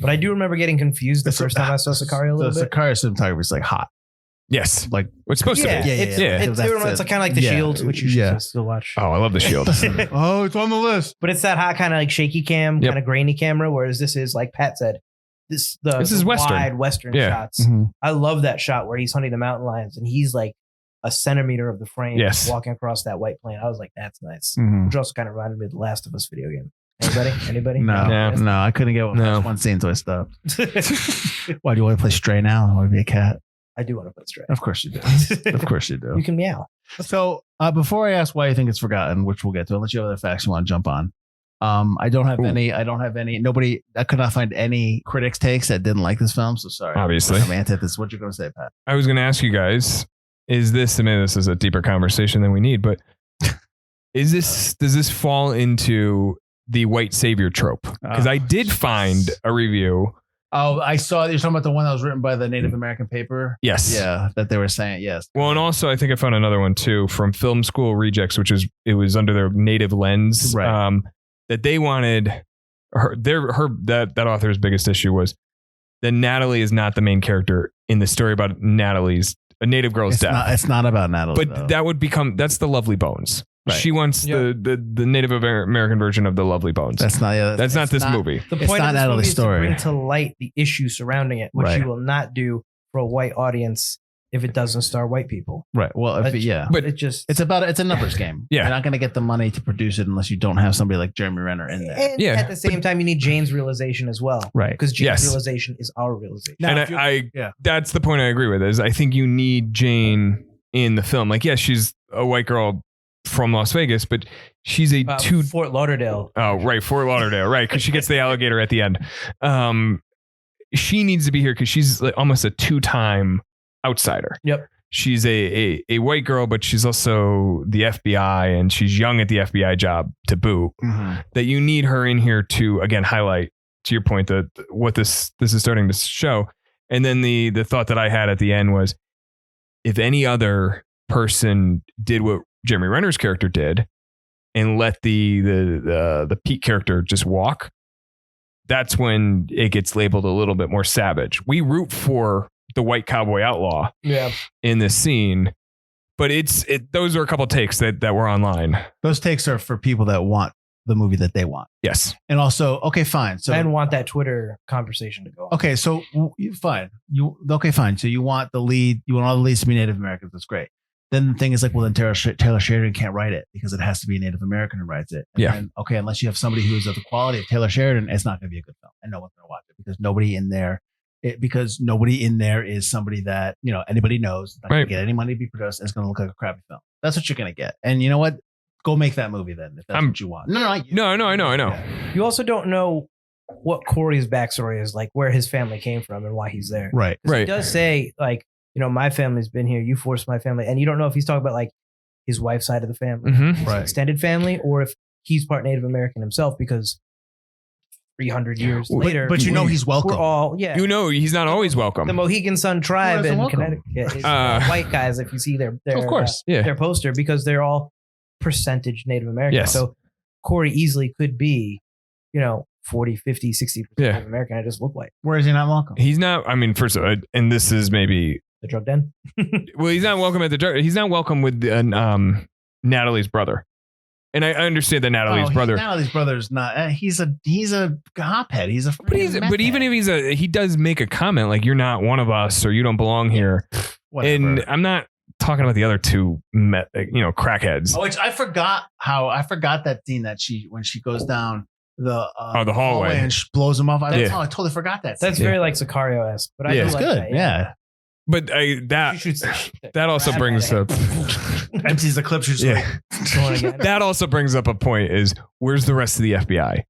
But I do remember getting confused the first time I saw Sicario a little bit. Sicario cinematography is like hot. Yes. Like it's supposed to be. It's kind of like The Shield, which you should still watch. Oh, I love The Shield. Oh, it's on the list. But it's that hot kind of like shaky cam, kind of grainy camera, whereas this is, like Pat said, this is Western. wide Western shots. Mm-hmm. I love that shot where he's hunting the mountain lions and he's like a centimeter of the frame walking across that white plain. I was like, that's nice. Mm-hmm. Which also kind of reminded me of the Last of Us video game. Anybody? No, I couldn't get one scene until I stopped. Why do you want to play Stray now? I want to be a cat. I do want to play Stray. Of course you do. Of course you do. You can meow. So Before I ask why you think it's forgotten, which we'll get to, unless you have other facts you want to jump on. I don't have any. Nobody. I could not find any critics' takes that didn't like this film. So sorry. Obviously, I'm antithesis. What you going to say, Pat? I was going to ask you guys: is this? I mean, this is a deeper conversation than we need, but does this fall into the white savior trope? Because I did find a review. Oh, I saw you're talking about the one that was written by the Native American paper. Yes. Yeah, that they were saying yes. Well, and also I think I found another one too from Film School Rejects, it was under their native lens. Right. That they wanted that author's biggest issue was that Natalie is not the main character in the story about a native girl's death. It's not about Natalie. But that's the Lovely Bones. Right. She wants the Native American version of the Lovely Bones. That's not this movie. The point of this Natalie's movie is story. to bring to light the issue surrounding it, which you will not do for a white audience if it doesn't star white people. Right. Well, but it's a numbers game. Yeah. You're not going to get the money to produce it unless you don't have somebody like Jeremy Renner in there. And at the same time, you need Jane's realization as well. Right. Because Jane's realization is our realization. Now, and that's the point I agree with is I think you need Jane in the film. Like, yes, she's a white girl from Las Vegas, but she's Fort Lauderdale. Oh, right. Fort Lauderdale. Right. Because she gets the alligator at the end. She needs to be here because she's like almost a 2-time outsider. Yep. She's a white girl, but she's also the FBI and she's young at the FBI job to boot. Mm-hmm. That you need her in here to, again, highlight, to your point, that what this is starting to show. And then the thought that I had at the end was, if any other person did what Jeremy Renner's character did and let the Pete character just walk, that's when it gets labeled a little bit more savage. We root for the white cowboy outlaw in this scene, but those are a couple of takes that were online. Those takes are for people that want the movie that they want. Yes. And also, okay, fine. So and want that Twitter conversation to go on. Okay, so fine. Fine. So you want all the leads to be Native Americans. That's great. Then the thing is like, well, then Taylor Sheridan can't write it because it has to be a Native American who writes it. And then, okay, unless you have somebody who is of the quality of Taylor Sheridan, it's not going to be a good film, and no one's going to watch it because nobody in there is somebody that anybody knows. Not going to get any money to be produced. And it's going to look like a crappy film. That's what you're going to get. And you know what? Go make that movie then if that's what you want. No, I know. Yeah. You also don't know what Cory's backstory is, like where his family came from and why he's there. Right. He does say like, my family's been here. You forced my family. And you don't know if he's talking about like his wife's side of the family, his extended family, or if he's part Native American himself because 300 years later. But he's welcome. We're all, he's not always welcome. The Mohegan Sun tribe in Connecticut is white guys, if you see their of course, their poster, because they're all percentage Native American. Yes. So Cory easily could be, 40, 50, 60% Native American. I just look white. Where is he not welcome? He's not, I mean, first of all, and this is maybe the drug den. Well, he's not welcome at the drug. He's not welcome with Natalie's brother. And I understand that Natalie's brother's not. He's a hophead. He's a. But even if he does make a comment like, "You're not one of us," or "You don't belong here," and I'm not talking about the other two, crackheads. Oh, I forgot that scene that when she goes down the hallway and she blows him off. I totally forgot that scene. That's very like Sicario-esque, but I do it's like good. that. Yeah. But that also brings up empties the clip. She's that also brings up a point: is where's the rest of the FBI?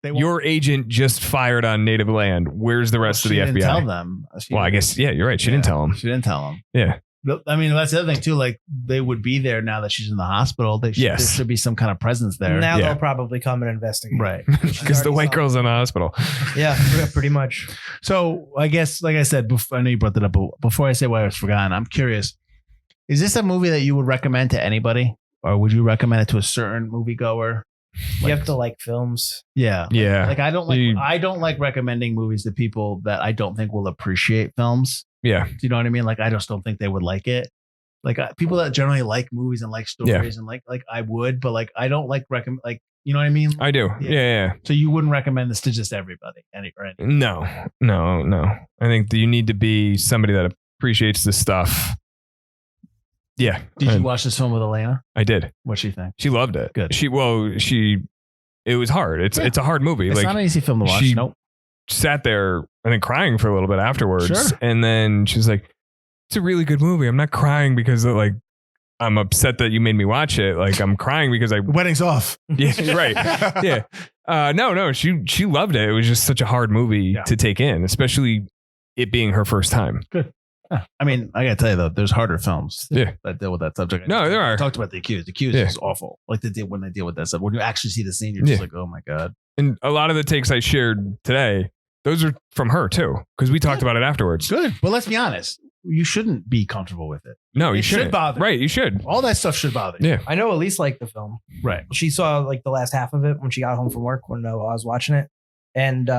Your agent just fired on native land. Where's the rest of the FBI? She didn't tell them. I guess you're right. She didn't tell them. She didn't tell them. Yeah. I mean, that's the other thing too. Like they would be there now that she's in the hospital. There should be some kind of presence there. Now they'll probably come and investigate, right? Because the white girl's in the hospital. Yeah, pretty much. So I guess, like I said, I know you brought that up, but before I say why I was forgotten, I'm curious: is this a movie that you would recommend to anybody, or would you recommend it to a certain moviegoer? You have to like films. Yeah. Like I don't like. I don't like recommending movies to people that I don't think will appreciate films. Yeah. Do you know what I mean? Like, I just don't think they would like it. Like people that generally like movies and like stories and like I would, but like, I don't like recommend, like, you know what I mean? I do. Yeah. So you wouldn't recommend this to just everybody? No. I think that you need to be somebody that appreciates this stuff. Yeah. Did you watch this film with Elena? I did. What'd she think? She loved it. Good. It was hard. It's a hard movie. It's not an easy film to watch. Nope. Sat there, I think, crying for a little bit afterwards. Sure. And then she's like, it's a really good movie. I'm not crying because I'm upset that you made me watch it. Like I'm crying because Wedding's off. Yeah, right. Yeah. No, she loved it. It was just such a hard movie to take in, especially it being her first time. Good. I mean, I gotta tell you though, there's harder films that deal with that subject. No, there are. I talked about The Accused. The Accused is awful. Like when they deal with that stuff. When you actually see the scene, you're just like, oh my God. And a lot of the takes I shared today, those are from her too, because we talked about it afterwards. Good. But let's be honest. You shouldn't be comfortable with it. No, you should bother. Right, you should. All that stuff should bother you. Yeah. I know Elise liked the film. Right. She saw like the last half of it when she got home from work when I was watching it. And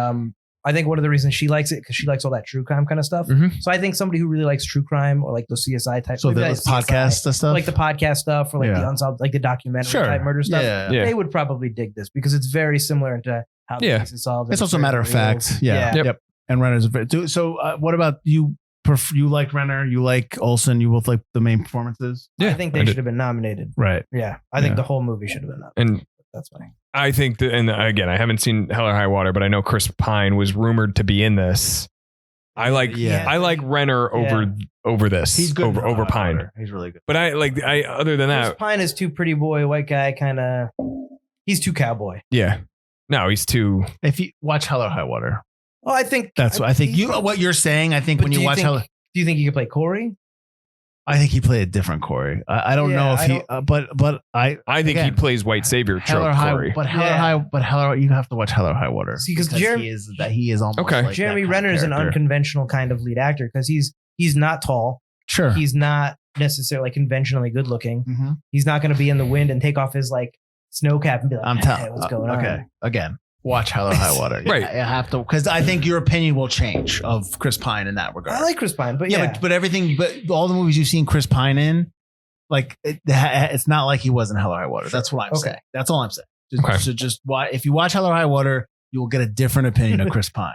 I think one of the reasons she likes it because she likes all that true crime kind of stuff. Mm-hmm. So I think somebody who really likes true crime or like those CSI type, so the podcast stuff, like the podcast stuff or like the unsolved, like the documentary type murder stuff, they would probably dig this because it's very similar to how the case is solved. It's also a matter of fact. Yeah. Yep. And Renner's so. What about you? You like Renner, you like Olsen, you both like the main performances. Yeah, I think they should have been nominated. Right. Yeah, I think the whole movie should have been nominated. And that's funny. I think that, and again, I haven't seen Hell or High Water, but I know Chris Pine was rumored to be in this. I like Renner over this. He's good over Pine. Water. He's really good. But other than that, Chris Pine is too pretty boy, white guy kind of. He's too cowboy. Yeah. No, he's too. If you watch Hell or High Water. Well, I think that's what I think. What you're saying, I think when you watch Hell. Do you think he could play Cory? I think he played a different Cory. I don't know if he, but I think he plays white savior trope Cory. But you have to watch Hell or High Water. See, because Jeremy he is almost like Jeremy Renner is an unconventional kind of lead actor because he's not tall. Sure, he's not necessarily conventionally good looking. Mm-hmm. He's not going to be in the wind and take off his like snow cap and be like, hey, what's going on? Okay, again. Watch Hell or High Water. Right. You have to, because I think your opinion will change of Chris Pine in that regard. I like Chris Pine, but but everything, but all the movies you've seen Chris Pine in, like it's not like he was in Hell or High Water. Sure. That's what I'm saying. That's all I'm saying. So just watch. If you watch Hell or High Water, you will get a different opinion of Chris Pine.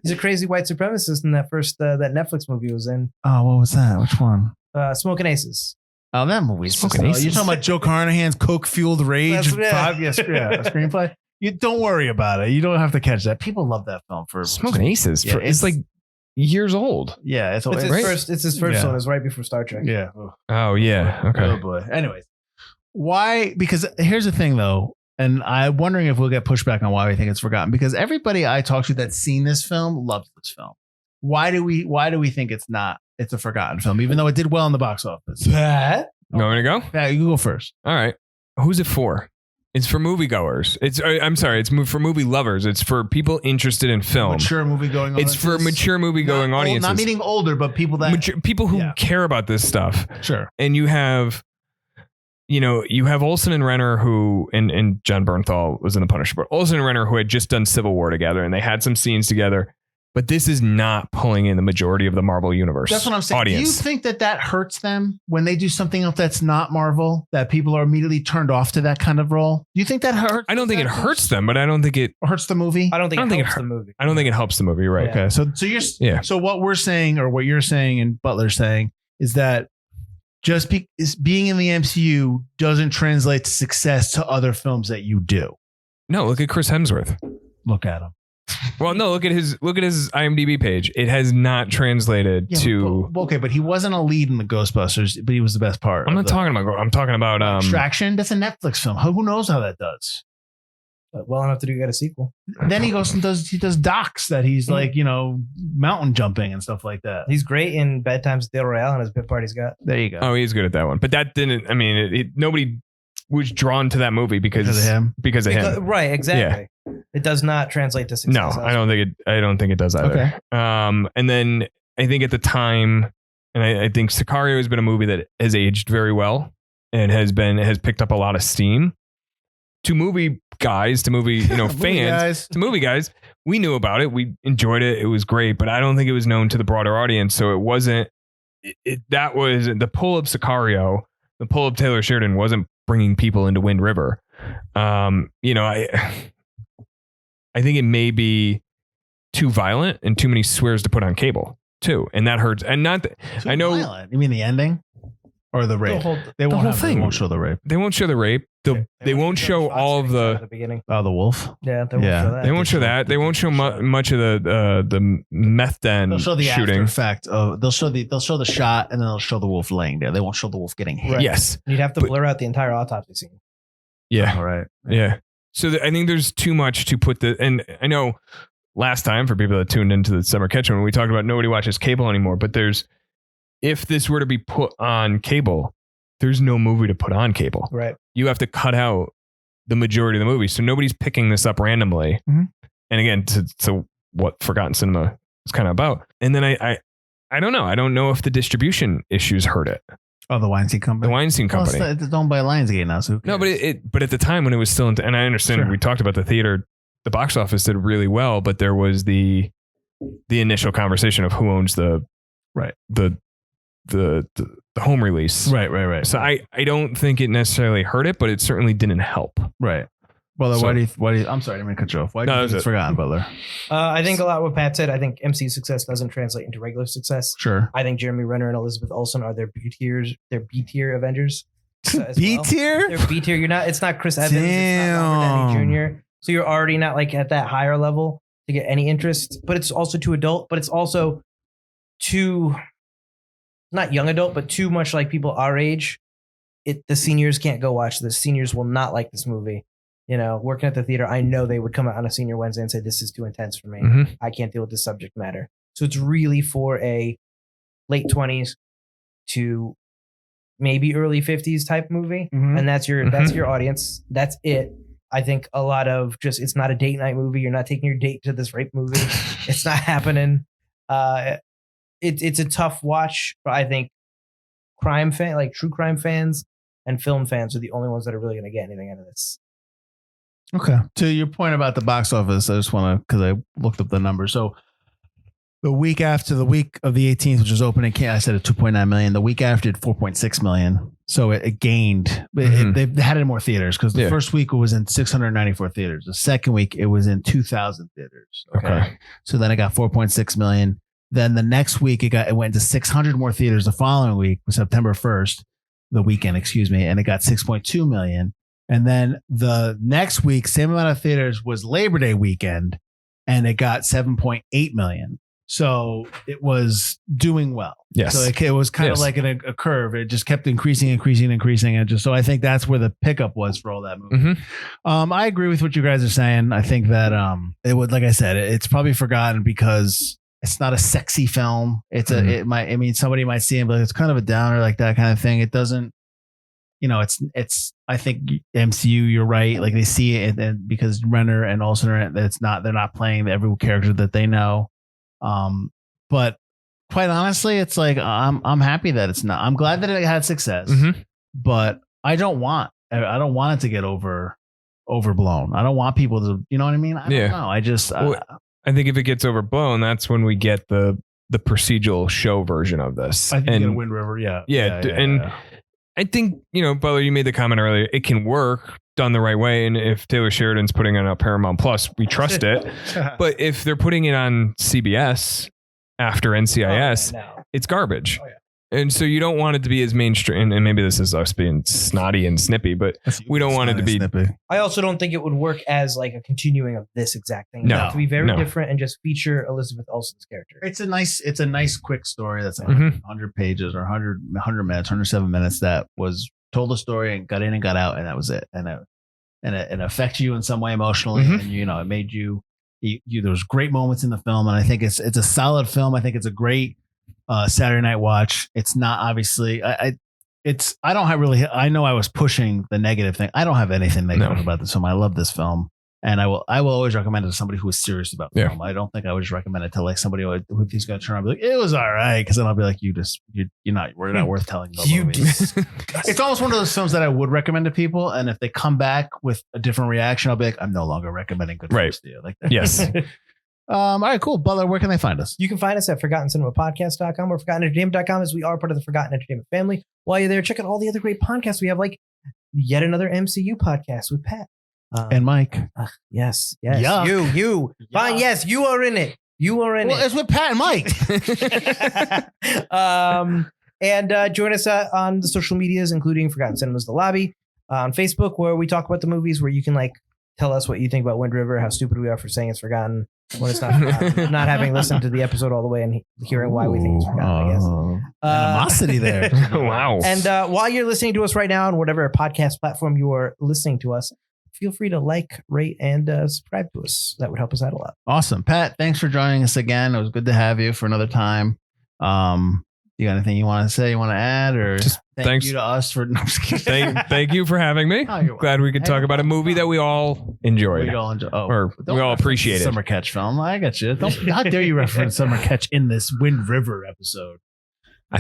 He's a crazy white supremacist in that first that Netflix movie he was in. Oh, what was that? Which one? Smoking Aces. Oh, that movie's Smoking Aces. You're talking about Joe Carnahan's coke-fueled rage screenplay. You don't worry about it. You don't have to catch that. People love that film for Smoking Aces. It's like years old. Yeah, it's his first one. It was right before Star Trek. Yeah. Oh yeah. Okay. Oh boy. Anyways, why? Because here's the thing, though, and I'm wondering if we'll get pushback on why we think it's forgotten. Because everybody I talk to that's seen this film loves this film. Why do we think it's not? It's a forgotten film, even though it did well in the box office. Pat? You want me to go? Yeah, you go first. All right. Who's it for? It's for moviegoers. It's for movie lovers. It's for people interested in film. Mature movie going audiences. It's for mature movie going audiences. Not meaning older, but people that people who care about this stuff. Sure. And you have Olsen and Renner who and Jon Bernthal was in The Punisher, but Olsen and Renner who had just done Civil War together and they had some scenes together. But this is not pulling in the majority of the Marvel universe. That's what I'm saying. Audience. Do you think that hurts them when they do something else that's not Marvel, that people are immediately turned off to that kind of role? Do you think that hurts? I don't think it hurts them, but I don't think it hurts the movie. I don't think it helps the movie. I don't think it helps the movie. Right. Okay. So what we're saying, or what you're saying, and Butler's saying, is that just being in the MCU doesn't translate to success to other films that you do. No, look at Chris Hemsworth. Look at him. Well, no, look at his IMDb page. It has not translated to. But he wasn't a lead in the Ghostbusters, but he was the best part. I'm talking about Extraction. That's a Netflix film. Who knows how that does? Well enough to get a sequel. Then he goes and does docs that he's like, mountain jumping and stuff like that. He's great in Bedtime's Dale Royale and his bit part he's got. There you go. Oh, he's good at that one. But that didn't. I mean, nobody was drawn to that movie because of him. Right. Exactly. Yeah. It does not translate to success. No, I don't think it does either. Okay. And then I think at the time, and I think Sicario has been a movie that has aged very well and has picked up a lot of steam. To movie guys, to movie fans, to movie guys, we knew about it. We enjoyed it. It was great, but I don't think it was known to the broader audience. So it wasn't. That was the pull of Sicario. The pull of Taylor Sheridan wasn't bringing people into Wind River. I think it may be too violent and too many swears to put on cable too, and that hurts. And not, I know. Violent. You mean the ending? or the rape. They whole won't thing. They won't show the rape. They won't show the rape. They won't show all of at the. the beginning. Oh, the wolf. Yeah, they won't show that. They won't show that. They won't show much of the meth den They'll show the shooting. after effect. They'll show the shot, and then they'll show the wolf laying there. They won't show the wolf getting hit. Right. Yes, You'd have to blur out the entire autopsy scene. Yeah. All right. Yeah. So I think there's too much to put and I know last time for people that tuned into the summer catch when we talked about nobody watches cable anymore, but if this were to be put on cable, there's no movie to put on cable. Right. You have to cut out the majority of the movie. So nobody's picking this up randomly. Mm-hmm. And again, to what Forgotten Cinema is kind of about. And then I don't know. I don't know if the distribution issues hurt it. Oh, the Weinstein Company. The Weinstein Company. Well, it's owned by Lionsgate now. So who cares? No, but at the time when it was still and I understand we talked about the theater, the box office did really well, but there was the initial conversation of who owns the home release. Right. So I don't think it necessarily hurt it, but it certainly didn't help. Right. Well, So- why do you? I'm sorry, I didn't cut you off. Why do you think it's Forgotten, Butler? I think a lot what Pat said. I think MCU success doesn't translate into regular success. Sure. I think Jeremy Renner and Elizabeth Olsen are their B tier Avengers. as B well. tier? They're B tier. It's not Chris Evans. It's not Robert Downey Jr. So you're already not like at that higher level to get any interest. But it's also too adult. But it's also too not young adult, but too much like people our age. The seniors can't go watch this. Seniors will not like this movie. You know, working at the theater, I know they would come out on a senior Wednesday and say, this is too intense for me. Mm-hmm. I can't deal with this subject matter. So it's really for a late 20s to maybe early 50s type movie. Mhm. And that's your audience. That's it. I think a lot of it's not a date night movie. You're not taking your date to this rape movie. It's not happening. It's a tough watch, but I think true crime fans and film fans are the only ones that are really going to get anything out of this. Okay. To your point about the box office, I just want to, because I looked up the numbers. So the week after the week of the 18th, which was opening, I said at 2.9 million. The week after, it 4.6 million. So it gained. They had it in more theaters because the first week it was in 694 theaters. The second week it was in 2,000 theaters. Okay. So then it got 4.6 million. Then the next week it went to 600 more theaters. The following week was September 1st, the weekend, and it got 6.2 million. And then the next week, same amount of theaters was Labor Day weekend, and it got 7.8 million. So it was doing well. Yes. So it was kind of like a curve. It just kept increasing. And just, so I think that's where the pickup was for all that movie. Mm-hmm. I agree with what you guys are saying. I think that it would, like I said, it's probably forgotten because it's not a sexy film. Somebody might see it, but it's kind of a downer, like that kind of thing. It doesn't, I think MCU, you're right. Like they see it and because Renner and Olsen they're not playing every character that they know. But quite honestly, it's like, I'm happy that it's not, I'm glad that it had success, but I don't want it to get overblown. I don't want people to, you know what I mean? I don't know. I think if it gets overblown, that's when we get the procedural show version of this. I think Wind River. Yeah. I think, Butler, you made the comment earlier, it can work done the right way. And if Taylor Sheridan's putting it on Paramount Plus, we trust it. But if they're putting it on CBS after NCIS, it's garbage. Oh, yeah. And so you don't want it to be as mainstream. And maybe this is us being snotty and snippy, but we don't want it to be. Snippy. I also don't think it would work as like a continuing of this exact thing. It would have to be very different and just feature Elizabeth Olsen's character. It's a nice quick story that's like 100 pages or 100 minutes, 107 minutes that was told a story and got in and got out, and that was it. And it affects you in some way emotionally, and it made you. There was great moments in the film, and I think it's a solid film. I think it's a great Saturday night watch. It's not obviously I know I was pushing the negative thing. I don't have anything negative about this film. I love this film, and I will always recommend it to somebody who is serious about film. I don't think I would just recommend it to like somebody who's going to turn around and be like, it was all right, because then I'll be like, we're not worth telling. It's almost one of those films that I would recommend to people, and if they come back with a different reaction, I'll be like, I'm no longer recommending good films to you. Like that. Yes. All right, cool. Butler, where can they find us? You can find us at ForgottenCinemaPodcast.com or ForgottenEntertainment.com, as we are part of the Forgotten Entertainment family. While you're there, check out all the other great podcasts we have, like Yet Another MCU Podcast with Pat. And Mike. Yes. Yuck. You. Fine, yes, you are in it. Well, it's with Pat and Mike. And join us on the social medias, including Forgotten Cinema's The Lobby, on Facebook, where we talk about the movies, where you can like tell us what you think about Wind River, how stupid we are for saying it's forgotten when it's not forgotten, not having listened to the episode all the way and hearing why we think it's forgotten, I guess. Animosity there. Wow. And while you're listening to us right now on whatever podcast platform you are listening to us, feel free to like, rate, and subscribe to us. That would help us out a lot. Awesome. Pat, thanks for joining us again. It was good to have you for another time. You got anything you want to say, you want to add, or just thanks you to us for thank you for having me. Oh, glad we could talk about a movie that we all enjoyed. We all enjoy, or we all appreciated. Summer Catch film. I got you. How dare you reference Summer Catch in this Wind River episode?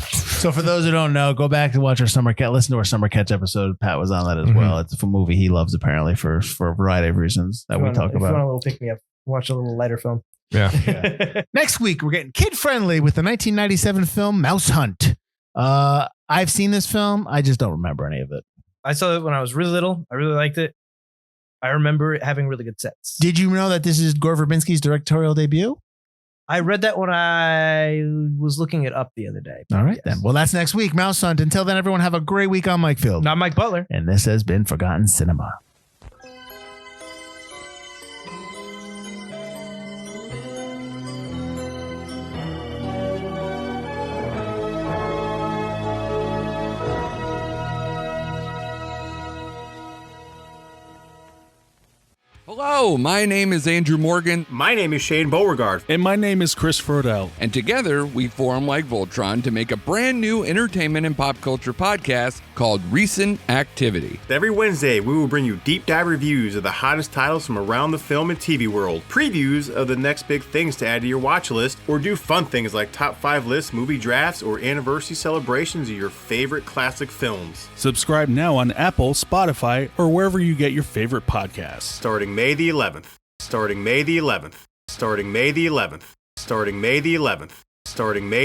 So for those who don't know, go back to watch our Summer Catch. Listen to our Summer Catch episode. Pat was on that as well. It's a movie he loves apparently for a variety of reasons that we talk about. If you want a little pick me up, watch a little lighter film. Yeah. Next week we're getting kid friendly with the 1997 film Mouse Hunt. I've seen this film. I just don't remember any of it. I saw it when I was really little. I really liked it. I remember it having really good sets. Did you know that this is Gore Verbinski's directorial debut? I read that when I was looking it up the other day. All right, then. Well, that's next week, Mouse Hunt. Until then, everyone have a great week on Mike Field. Not Mike Butler. And this has been Forgotten Cinema. Hello, my name is Andrew Morgan. My name is Shane Beauregard. And my name is Chris Frodell. And together we form like Voltron to make a brand new entertainment and pop culture podcast called Recent Activity. Every Wednesday, we will bring you deep dive reviews of the hottest titles from around the film and TV world, previews of the next big things to add to your watch list, or do fun things like top 5 lists, movie drafts, or anniversary celebrations of your favorite classic films. Subscribe now on Apple, Spotify, or wherever you get your favorite podcasts. Starting May the 11th. Starting May the 11th. Starting May the 11th. Starting May the 11th. Starting May